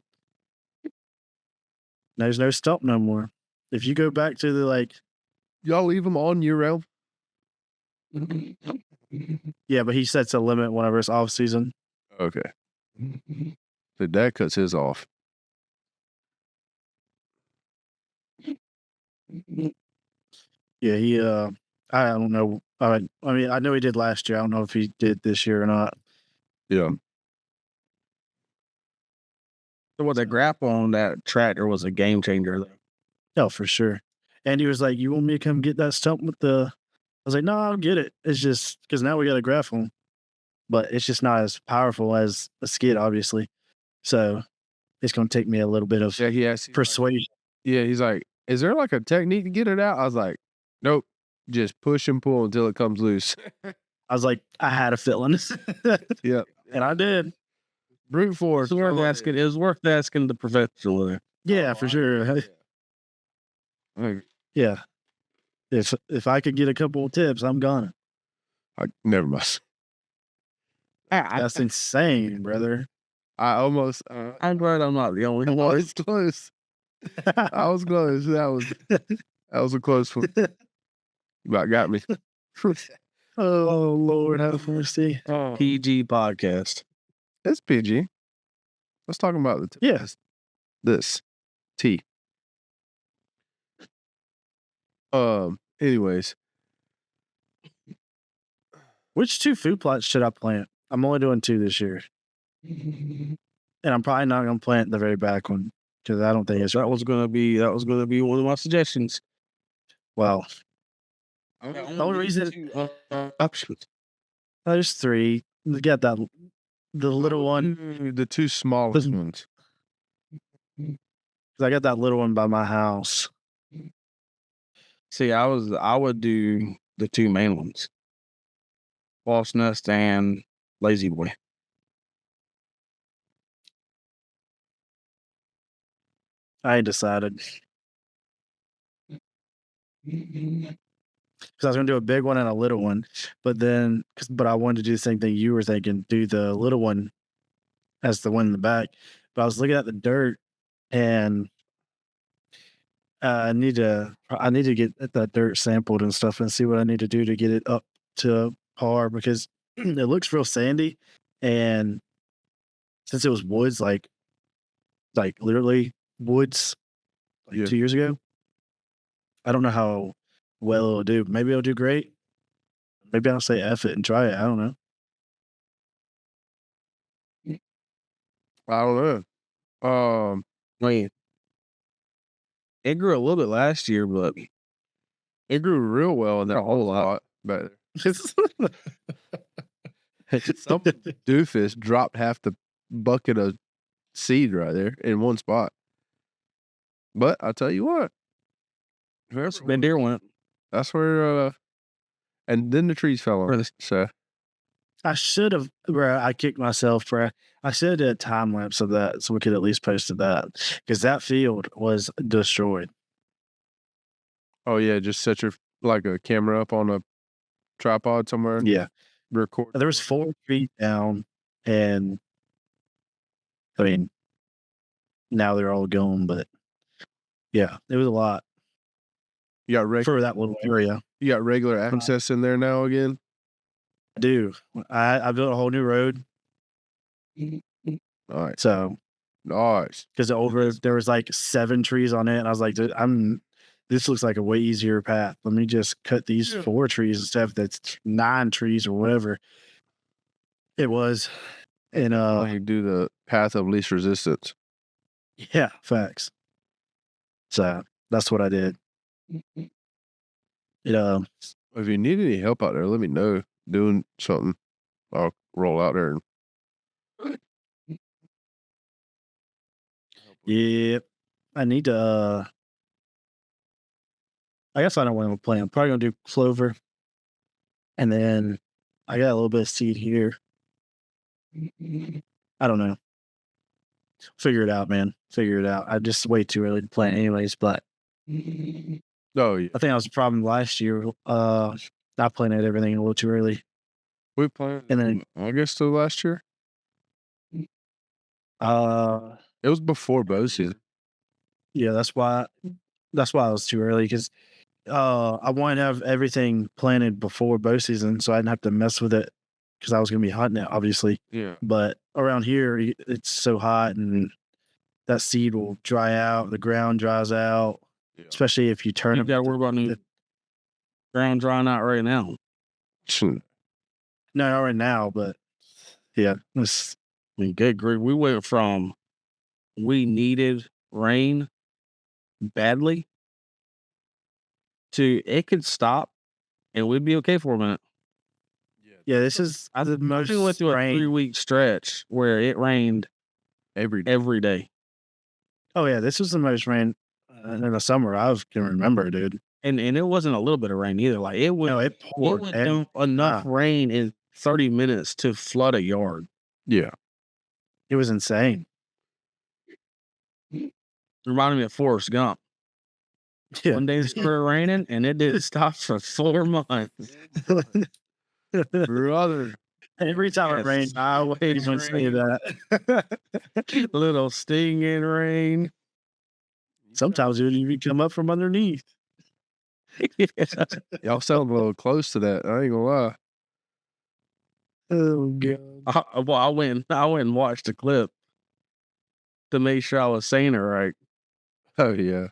There's no stump no more. If you go back to the Y'all leave them on year round? yeah, but he sets a limit whenever it's off season. Okay. So dad cuts his off. Yeah, he I don't know. I mean, I know he did last year. I don't know if he did this year or not. Yeah. So what the grapple on that tractor was a game changer. Oh, for sure. And he was like, "You want me to come get that stump with the?" I was like, "No, I'll get it. It's just because now we got a grapple, but it's just not as powerful as a skid, obviously. So it's going to take me a little bit of persuasion." He's like, is there like a technique to get it out? I was like, nope. Just push and pull until it comes loose. I was like, I had a feeling. Yep. And I did. Brute force. It was worth asking the professional there. Yeah, for sure. Yeah. If I could get a couple of tips, I'm gonna. Never mind. That's insane, brother. I almost. I'm glad I'm not the only I one. was close. I was close. That was a close one. You about got me. Oh Lord, have mercy. PG podcast. It's PG. Let's talk about the Yes. this tea. Anyways, Which 2 food plots should I plant? I'm only doing 2 this year, and I'm probably not gonna plant the very back one because I don't think it's That was gonna be one of my suggestions. well. The only reason- options. There's 3. You got that the little one. the 2 smallest Listen. ones. 'Cause I got that little one by my house. See, I would do the 2 main ones. False Nest and Lazy Boy. I ain't decided. Because I was gonna do a big one and a little one, but I wanted to do the same thing you were thinking, do the little one as the one in the back. But I was looking at the dirt, and I need to get that dirt sampled and stuff, and see what I need to do to get it up to par because it looks real sandy, and since it was woods, like literally woods, like Yeah. 2 years ago, I don't know how well it'll do. Maybe it'll do great. Maybe I'll say F it and try it. I don't know. I don't know. Wait, it grew a little bit last year, but It grew real well in that A whole lot. spot back there. Some doofus dropped half the bucket of seed right there in one spot. But I tell you what, Ben Deer went. that's where. And then the trees fell Where on. the- So I should have, bro. I kicked myself, bro. I should have did a time lapse of that so we could at least post that because that field was destroyed. oh yeah, just set your like a camera up on a tripod somewhere. Yeah, Record. there was 4 feet down, and I mean, now they're all gone. But yeah, it was a lot You got for that little area. you got regular access in there now again. I do. I built a whole new road, All right, so nice. because there was like 7 trees on it, and I was like, dude, this looks like a way easier path. Let me just cut these 4 trees instead of that's 9 trees or whatever it was. And You do the path of least resistance. yeah, facts. So that's what I did. If you need any help out there, let me know. Doing something, I'll roll out there and Yep. I need to I guess I know what I'm planning. I'm probably gonna do clover. And then I got a little bit of seed here. I don't know. Figure it out, man. Figure it out. I just way too early to plant anyways, but oh yeah, I think that was a problem last year. I planted everything a little too early. we planted. And then August of last year. It was before bow season. yeah, that's why I was too early because I wanted to have everything planted before bow season so I didn't have to mess with it because I was gonna be hunting it, obviously. Yeah, But around here it's so hot and that seed will dry out, the ground dries out, yeah. especially if you turn You it. got to worry about new ground drying out right now. No, not right now, but yeah, it's I mean, good grief. We went from we needed rain badly to it could stop and we'd be okay for a minute. yeah, this is I the most think we went through a rain. 3-week stretch where it rained every day. every day. Oh yeah, this was the most rain in the summer I can remember, dude. And it wasn't a little bit of rain either. Like it was, No, it poured. it went enough rain in 30 minutes to flood a yard. Yeah, It was insane. Reminded me of Forrest Gump. Yeah. One day it started raining and it didn't stop for 4 months. brother. Every time it rains, I always want to say that. Little stinging rain. Sometimes it would even come up from underneath. Y'all sound a little close to that. I ain't gonna lie. Oh god. I went and watched the clip to make sure I was saying it right. Oh yeah.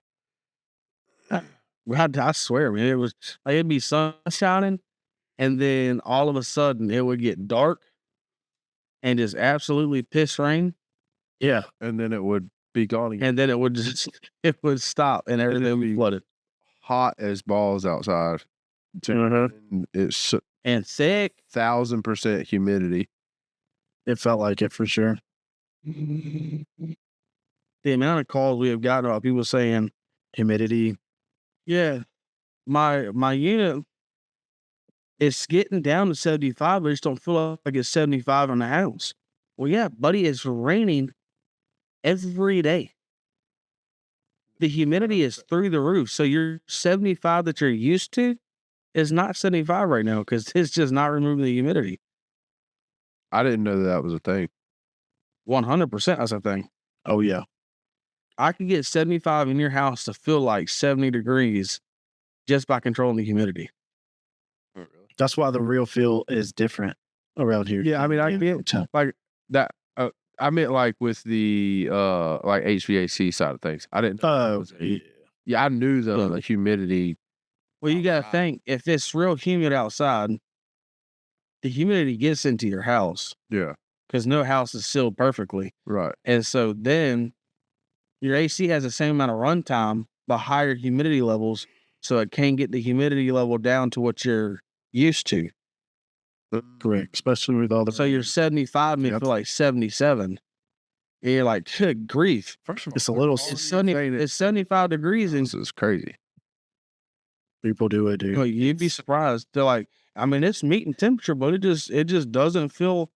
I swear, man, it was like it'd be sun shining, and then all of a sudden it would get dark and just absolutely piss rain, Yeah. And then it would be gone again. and then it would just it would stop and everything would be flooded Hot as balls outside. And it's and thick. 1,000% humidity. It felt like it for sure. The amount of calls we have gotten about people saying, Humidity. "Yeah, my unit is getting down to 75, but I just don't feel like it's 75 in the house." Well, yeah, buddy, it's raining every day. The humidity is through the roof, so your 75 that you're used to is not 75 right now because it's just not removing the humidity. I didn't know that was a thing. 100% that's a thing. Oh yeah. I could get 75 in your house to feel like 70 degrees just by controlling the humidity. That's why the real feel is different around here. Yeah, I mean, I get like that. I meant like with the like HVAC side of things. I didn't. Oh, Yeah, I knew the humidity. Well, you got to think, if it's real humid outside, the humidity gets into your house Yeah, because no house is sealed perfectly. right. And so then your AC has the same amount of runtime, but higher humidity levels, so it can't get the humidity level down to what you're used to. correct. Especially with all the So your 75 may Yep. feel like 77. And you're like, good grief. First of all, It's a little It's 75 degrees and This is crazy. people do it, dude. you'd be surprised. They're like, I mean, it's meeting temperature, but it just doesn't feel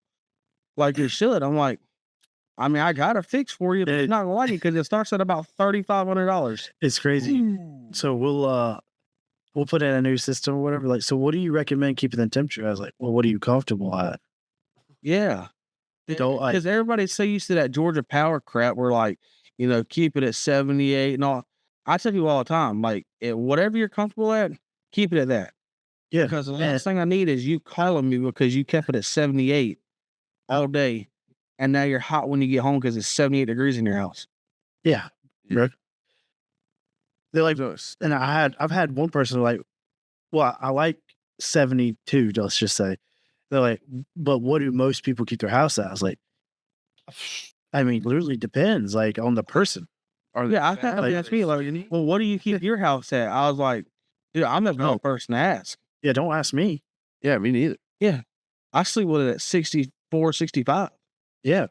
like it should. I'm like, I mean, I got a fix for you, but it's not gonna like it because it starts at about $3,500. It's crazy. So we'll put in a new system or whatever. Like, so what do you recommend keeping the temperature? I was like, well, what are you comfortable at? Yeah. Don't like Because everybody's so used to that Georgia power crap. We're like, keep it at 78 and all. I tell people all the time, like, whatever you're comfortable at, keep it at that. yeah. Because the last thing I need is you calling me because you kept it at 78 all day, and now you're hot when you get home because it's 78 degrees in your house. Yeah. Bro. They're like, Just- and I've had one person like, well, I like 72, let's just say. They're like, but what do most people keep their house at? I was like, I mean, literally depends, like on the person. Yeah, I had to ask me, like, well, what do you keep your house at? I was like, dude, I'm the wrong person to ask. Yeah, don't ask me. Yeah, me neither. I sleep with it at 64, 65. Yeah.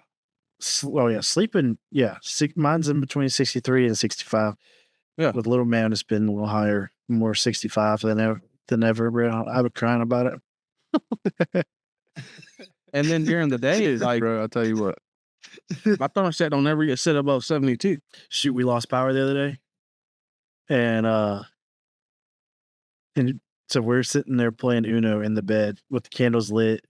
Well, yeah, sleeping. Yeah, mine's in between 63 and 65. Yeah. With little man, it's been a little higher, more 65 than ever. Bro. I was crying about it. And then during the day, like, Bro, I'll tell you what. my thermostat don't ever get set above 72. Shoot, we lost power the other day, and so we're sitting there playing Uno in the bed with the candles lit,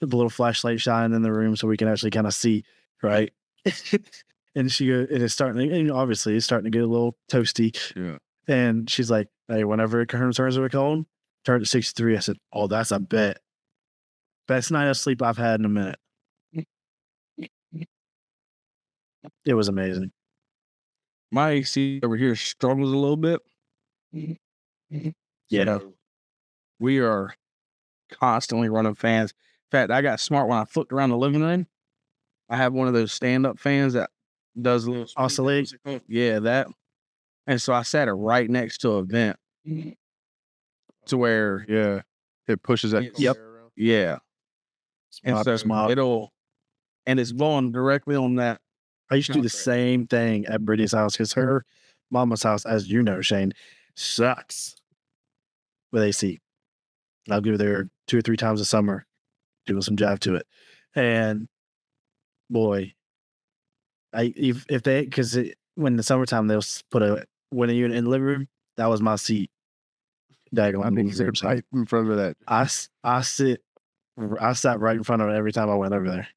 with the little flashlight shining in the room so we can actually kind of see, right? And it's starting to, and obviously it's starting to get a little toasty. Yeah. And she's like, hey, whenever it turns over cold, turn to 63. I said, oh, that's a bet. Best night of sleep I've had in a minute. It was amazing. My AC over here struggles a little bit. Yeah. We are constantly running fans. In fact, I got smart when I flipped around the living room. I have one of those stand-up fans that does a little Oscillate. Yeah, that. And so I sat it right next to a vent to where, Yeah. It pushes that. Yep. air around. yeah. And so and it's blowing directly on that. I used to do the same thing at Brittany's house because her mama's house, as you know, Shane, sucks with AC. I'll go there 2 or 3 times a summer, doing some jive to it. And boy, when the summertime they'll put a window unit in the living room, that was my seat. I think they're right in front of that. I sit I sat right in front of it every time I went over there.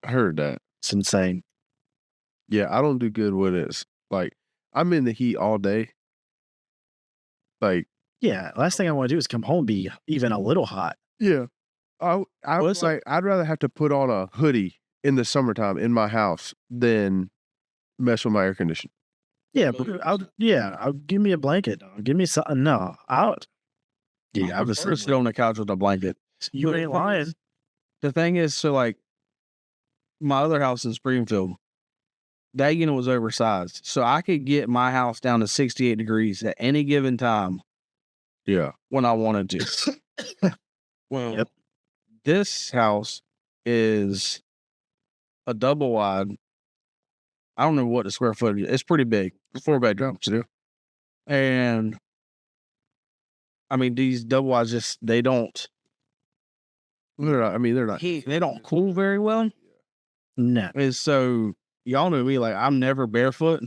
I heard that. It's insane. Yeah, I don't do good when it's like I'm in the heat all day. Like, Yeah, last thing I want to do is come home and be even a little hot. yeah, I Well, it's like I'd rather have to put on a hoodie in the summertime in my house than mess with my air conditioning. Yeah, but I'll give me a blanket. Dog. Give me something. No, yeah, I was prefer to sit on the couch with a blanket. you But ain't lying. The thing is, so like my other house in Springfield, that unit was oversized, so I could get my house down to 68 degrees at any given time Yeah, when I wanted to. Well, Yep. this house is a double wide. I don't know what the square footage is. It's pretty big. 4 bedrooms too. And I mean, these double wides they don't they're not. I mean, they're not. they don't cool very well. No. And so y'all know me, like I'm never barefoot.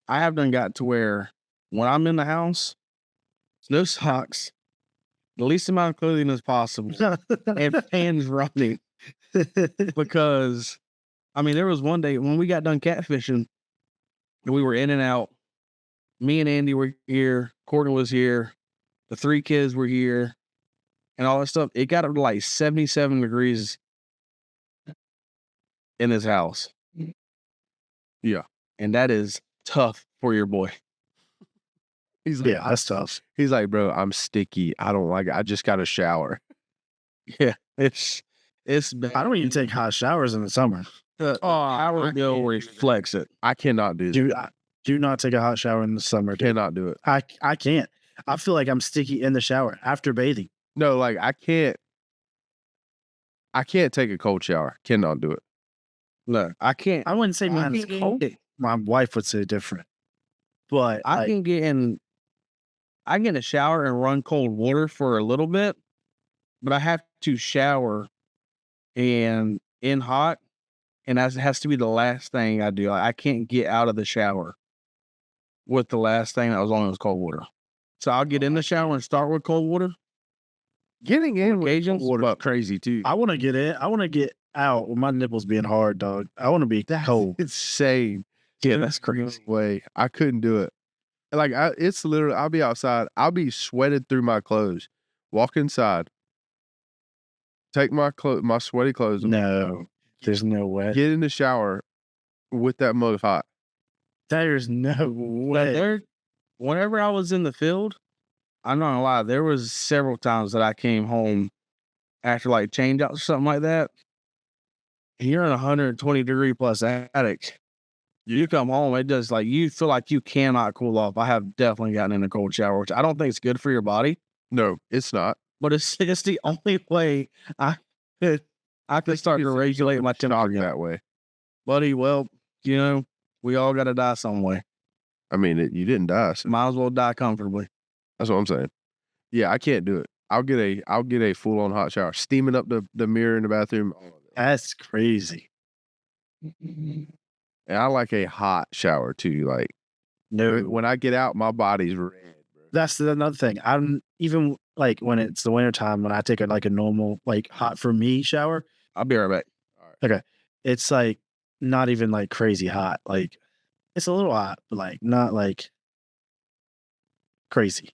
I have done got to where when I'm in the house, no socks, the least amount of clothing as possible, and fans running. Because I mean, there was one day when we got done catfishing, and we were in and out. Me and Andy were here, Courtney was here, the 3 kids were here, and all that stuff. It got up to like 77 degrees in this house. Yeah, And that is tough for your boy. he's like, Yeah, that's tough. he's like, bro, I'm sticky. I don't like it. I just got a shower. Yeah, it's bad. I don't even take hot showers in the summer. Our bill reflects it. I cannot do that. Do not take a hot shower in the summer. Dude. Cannot do it. I can't. I feel like I'm sticky in the shower after bathing. No, like I can't take a cold shower. Cannot do it. No, I can't. I wouldn't say mine's can't cold. get- My wife would say different. But I can get in a shower and run cold water for a little bit, but I have to shower and in hot, and that has to be the last thing I do. Like, I can't get out of the shower with the last thing that was on was cold water. So I'll get in the shower and start with cold water. Getting in with Occasions, cold water but- crazy too. I want to get in. I want to get out with my nipples being hard, dog. I want to be cold. Insane. Yeah, that's crazy. No way. I couldn't do it. Like it's literally. I'll be outside. I'll be sweated through my clothes. Walk inside. Take my sweaty clothes. No, there's no way. Get in the shower with that mug hot. There's no But way. whenever I was in the field, I'm not gonna lie, there was several times that I came home after like change outs or something like that. And you're in 120 degree plus attic. You come home, it does like you feel like you cannot cool off. I have definitely gotten in a cold shower, which I don't think is good for your body, No, it's not. but it's the only way I could start to regulate my Shock temperature. that way. Buddy, well, we all gotta die some way. I mean, you didn't die. So Might as well die comfortably. that's what I'm saying. Yeah, I can't do it. I'll get a full on hot shower, steaming up the mirror in the bathroom. All of it. That's crazy. And I like a hot shower too. Like No, when I get out, my body's red, bro. that's another thing. I'm even like when it's the wintertime, when I take a normal, like hot for me shower, I'll be right back. it's like not even like crazy hot. Like it's a little hot, but like not like crazy.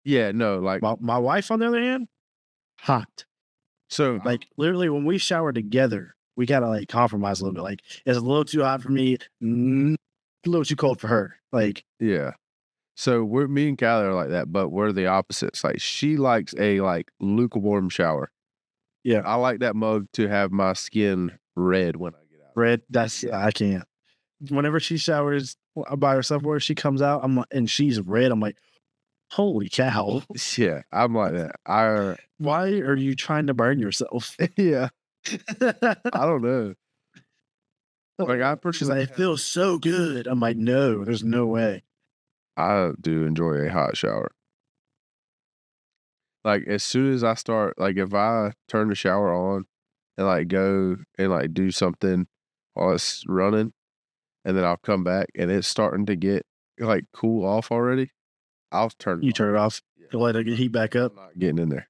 Yeah, no, like My wife, on the other hand, hot. so. Like literally, when we shower together, we gotta like compromise a little bit. Like it's a little too hot for me, a little too cold for her. Like Yeah. So me and Callie are like that, but we're the opposites. Like she likes a like lukewarm shower. Yeah. I like that mug to have my skin red when I get out. red. That's I can't. Whenever she showers by herself, where she comes out, and she's red. I'm like, holy cow! Yeah, I'm like that. Why are you trying to burn yourself? Yeah, I don't know. Like I She's personally, like, it feels so good. I'm like, no, there's no way. I do enjoy a hot shower. Like as soon as I start, like if I turn the shower on and like go and like do something while it's running, and then I'll come back and it's starting to get like cool off already, I'll turn. You turn it off. Yeah. to let it heat back up. I'm not getting in there.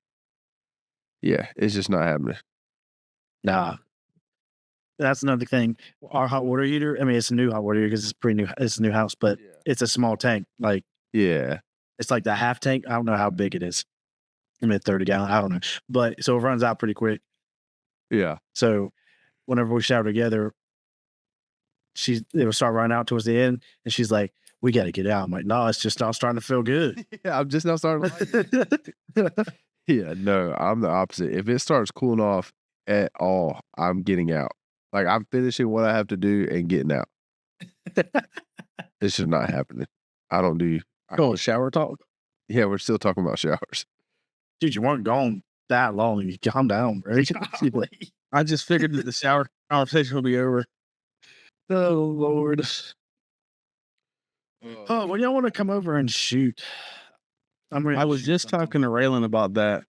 Yeah, it's just not happening. Nah. That's another thing. Our hot water heater, I mean, it's a new hot water heater because it's pretty new. It's a new house, but it's a small tank. Like, Yeah. it's like the half tank. I don't know how big it is. I mean, 30 gallon. I don't know. But so it runs out pretty quick. Yeah. So whenever we shower together, it will start running out towards the end. And she's like, we got to get out. I'm like, no, it's just not starting to feel good. Yeah, I'm just now starting to like it. Yeah, no, I'm the opposite. If it starts cooling off at all, I'm getting out. Like, I'm finishing what I have to do and getting out. It's just not happening. I don't do. Going shower talk. Yeah, we're still talking about showers. Dude, you weren't gone that long. You calm down, bro. I just figured that the shower conversation will be over. Oh, Lord. Oh, well, y'all want to come over and shoot? I was just talking to Raylan about that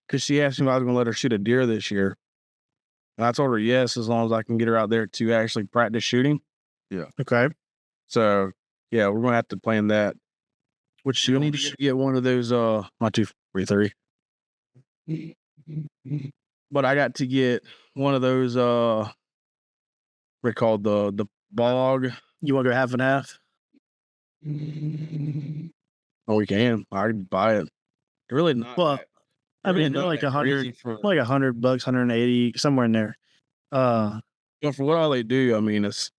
because she asked me if I was going to let her shoot a deer this year. And I told her yes, as long as I can get her out there to actually practice shooting. Yeah. Okay. So, yeah, we're going to have to plan that. Which you need to get one of those, not 243. But I got to get one of those, what called the bog. You want to go half and half? Oh, we can. I can buy it. Really not. Well, I mean, they're like $100, like $100, 180, somewhere in there. But for what all they do, I mean, it's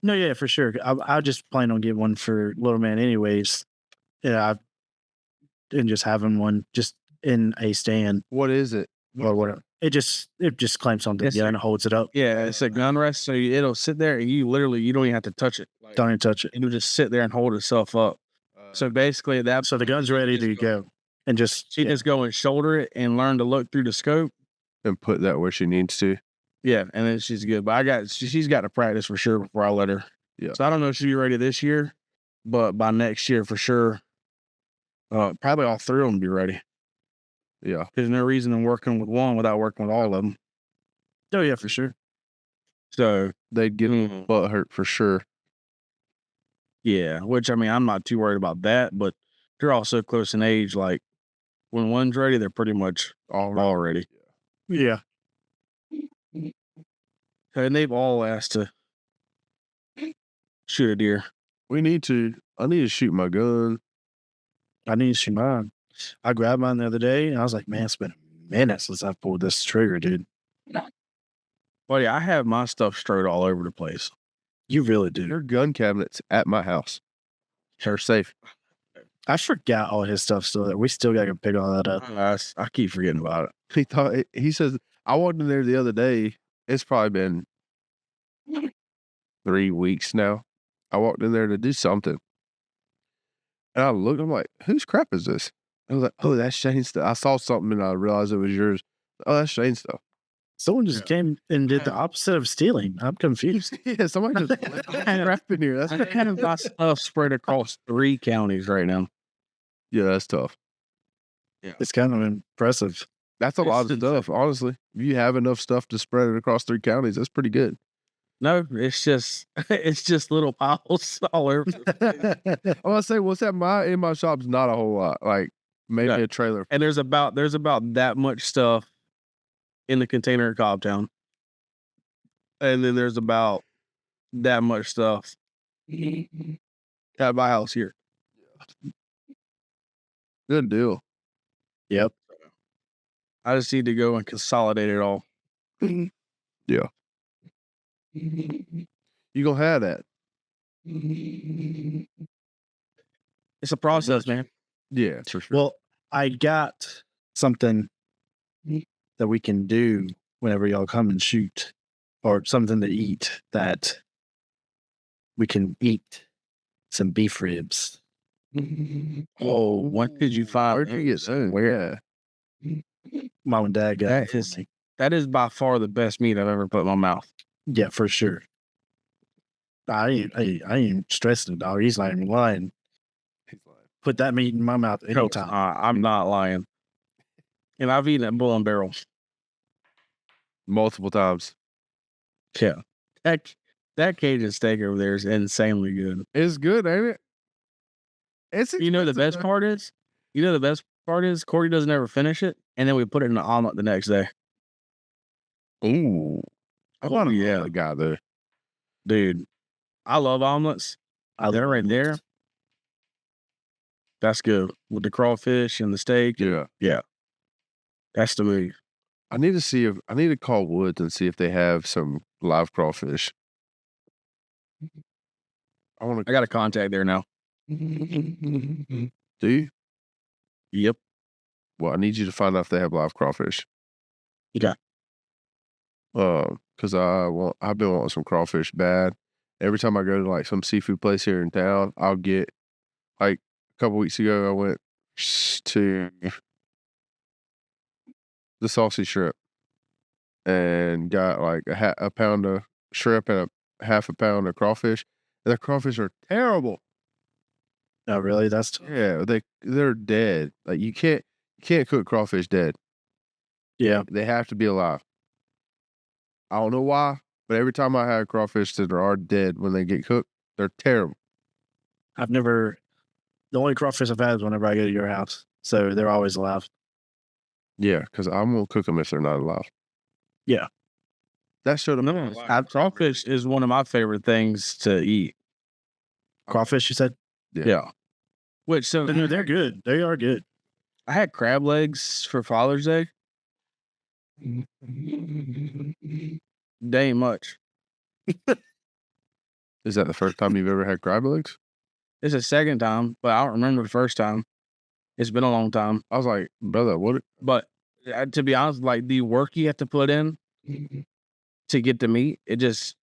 no, yeah, for sure. I just plan on getting one for little man, anyways. Yeah, and just having one just in a stand What is it? or whatever. It just clamps onto the gun and holds it up. Yeah, it's a gun rest, so it'll sit there and you don't even have to touch it. Don't even touch it. It'll just sit there and hold itself up. So basically, So the gun's ready to go, and just just go and shoulder it and learn to look through the scope And put that where she needs to. Yeah, and then she's good. But she's got to practice for sure before I let her. Yeah. So I don't know if she'll be ready this year, but by next year for sure, probably all three of them will be ready. Yeah. There's no reason in working with one without working with all of them. Oh yeah, for sure. So They'd get butt hurt for sure. yeah, which I mean, I'm not too worried about that, but they're all so close in age. Like when one's ready, they're pretty much all ready. Yeah. And they've all asked to shoot a deer. I need to shoot my gun. I need to shoot mine. I grabbed mine the other day, and I was like, man, it's been a minute since I pulled this trigger, dude. Buddy, I have my stuff straight all over the place. You really do. Your gun cabinet's at my house. They're safe. I forgot all his stuff still there. We still got to pick all that up. I keep forgetting about He says, I walked in there the other day. It's probably been 3 weeks now. I walked in there to do something. And I looked, I'm like, whose crap is this? I was like, oh, that's Shane's stuff. I saw something and I realized it was yours. Oh, that's Shane's stuff. Someone just came and did the opposite of stealing. I'm confused. Yeah, somebody just left crap in here. That's I kind of got stuff spread across 3 counties right now. Yeah, that's tough. Yeah. It's kind of impressive. That's a lot of stuff, honestly. If you have enough stuff to spread it across 3 counties, that's pretty good. No, it's just little piles all over. Oh, I say, what's that? In my shop's not a whole lot. Like maybe a trailer. And there's about that much stuff in the container at Cobbtown. And then there's about that much stuff at my house here. Good deal. Yep. I just need to go and consolidate it all. Yeah. You gonna have that. It's a process, man. Yeah, for sure. Well, I got something that we can do whenever y'all come and shoot, or something to eat that we can eat some beef ribs. Oh, when did you find? Where'd you get that? Where? Mom and Dad got it for me. That is by far the best meat I've ever put in my mouth. Yeah, for sure. I ain't stressing it, dog. He's not even lying. Put that meat in my mouth anytime. I'm not lying. And I've eaten at Bull and Barrel Multiple times. Yeah. That Cajun steak over there is insanely good. It's good, ain't it? It's You know the best part is? You know the best part is Corey doesn't ever finish it, and then we put it in an omelet the next day. Ooh, I'm not yeah, a guy though. dude. I love omelets. They're right there. That's good with the crawfish and the steak. Yeah. That's the move. I need to call Woods and see if they have some live crawfish. I got a contact there now. Do you? Yep. Well, I need you to find out if they have live crawfish. Okay. Because I've been wanting some crawfish bad. Every time I go to like some seafood place here in town, I'll get like a couple weeks ago I went to the Saucy Shrimp and got like a pound of shrimp and a half a pound of crawfish. And the crawfish are terrible. Oh, really? That's Yeah, they're dead. Like you can't cook crawfish dead. yeah. They have to be alive. I don't know why, but every time I have crawfish that are dead when they get cooked, they're terrible. The only crawfish I've had is whenever I go to your house, so they're always alive. Yeah, because I'm gonna cook them if they're not alive. Yeah. That showed them. Crawfish is one of my favorite things to eat. Crawfish, you said? Yeah. Which so No, they're good. They are good. I had crab legs for Father's Day. They ain't much. Is that the first time you've ever had crab legs? It's the second time, but I don't remember the first time. It's been a long time. I was like, brother, what? But to be honest, like the work you have to put in to get the meat, it just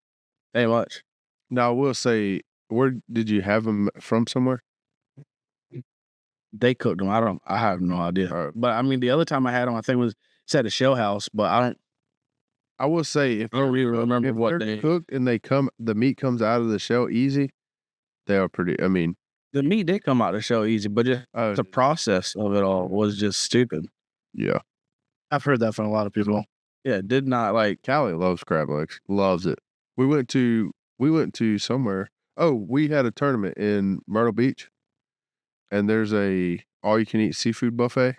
ain't much. Now I will say, where did you have them from? Somewhere? They cooked them. I have no idea. But I mean, the other time I had them, I think it's at a shell house. But I will say, if I don't really remember if what they're they cooked and the meat comes out of the shell easy. They are pretty. I mean, the meat did come out of the shell easy, but just the process of it all was just stupid. Yeah, I've heard that from a lot of people. Yeah, did not like. Callie loves crab legs. Loves it. We went to somewhere. Oh, we had a tournament in Myrtle Beach, and there's a all-you-can-eat seafood buffet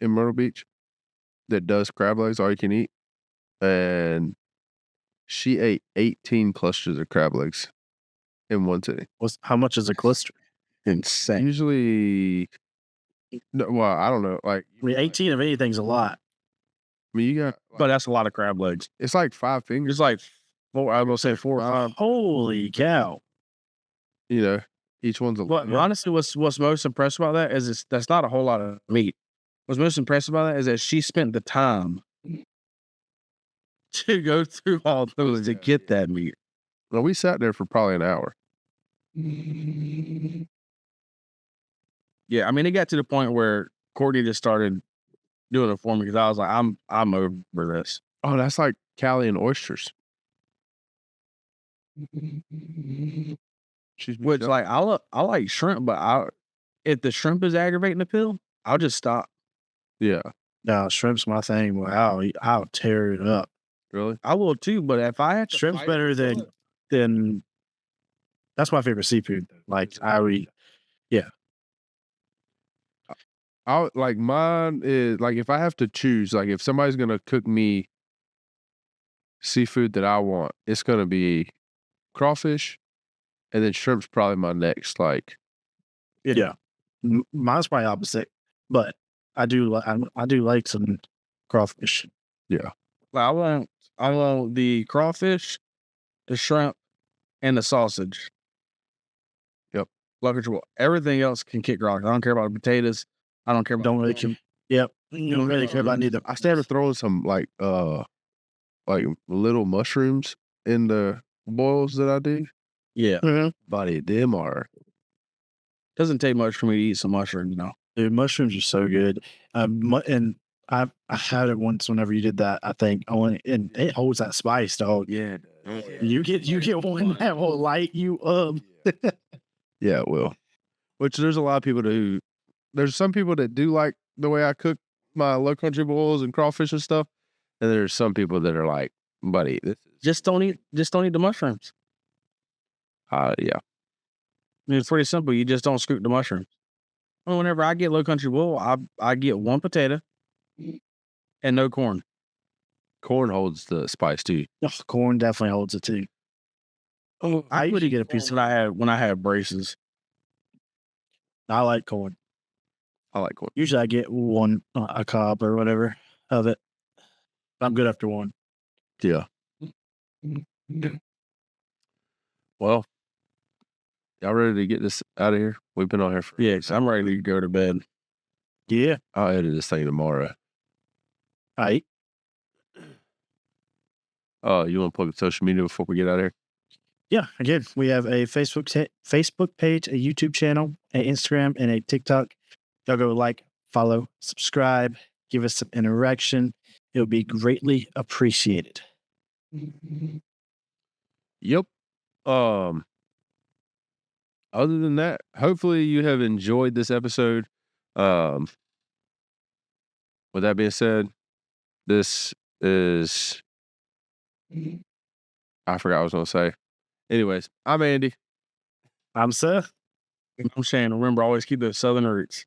in Myrtle Beach that does crab legs all you can eat, and she ate 18 clusters of crab legs in one sitting. How much is a cluster? Insane. Usually, no, well, I don't know. Like, I mean, 18 of anything's a lot. I mean, you got, But that's a lot of crab legs. it's like 5 fingers. It's like four. I will say 4 or 5. Holy cow! You know, each one's a. But honestly, what's most impressive about that is that's not a whole lot of meat. What's most impressive about that is that she spent the time to go through all those to get that meat. Well, we sat there for probably an hour. Yeah, I mean, it got to the point where Courtney just started doing it for me because I was like, I'm over this. Oh, that's like Callie and oysters. Which like I like shrimp, but if the shrimp is aggravating the pill, I'll just stop. Yeah. No, shrimp's my thing. Wow, I'll tear it up. Really? I will too, but if I had to Shrimp's better than. That's my favorite seafood. Like I like mine is like if I have to choose, like if somebody's gonna cook me seafood that I want, it's gonna be crawfish, and then shrimp's probably my next. Like, yeah. Mine's probably opposite, but I do like some crawfish. yeah, Like, I want the crawfish, the shrimp, and the sausage. Yep. Everything else can kick rocks. I don't care about the potatoes. I don't care about. Don't really care. Yep. You don't really care about neither. I started throwing some like little mushrooms in the boils that I do. Yeah. Mm-hmm. Buddy, them are. Doesn't take much for me to eat some mushrooms now. Dude, mushrooms are so good. And I had it once whenever you did that, I think. And it holds that spice, dog. Yeah. You get one that will light you up. Yeah, it will. Which there's a lot of people there's some people that do like the way I cook my low country boils and crawfish and stuff. And there's some people that are like, buddy, this is Just don't eat the mushrooms. yeah. I mean, it's pretty simple. You just don't scoop the mushrooms. whenever I get low country wool, I get 1 potato and no corn. Corn holds the spice too. Oh, corn definitely holds it too. Oh, I I usually usually get a get piece piece when I had braces. I like corn. I like corn. Usually I get one, a cob or whatever of it. I'm good after one. Yeah. Well, y'all ready to get this out of here? We've been on here for. Yes, I'm ready to go to bed. Yeah. I'll edit this thing tomorrow. All right. You want to plug the social media before we get out of here? Yeah. Again, we have a Facebook page, a YouTube channel, an Instagram, and a TikTok. Y'all go like, follow, subscribe, give us some interaction. It would be greatly appreciated. Yep. Other than that, hopefully you have enjoyed this episode. With that being said, this is. I forgot what I was going to say. Anyways, I'm Andy. I'm Seth. I'm saying, remember, always keep those Southern roots.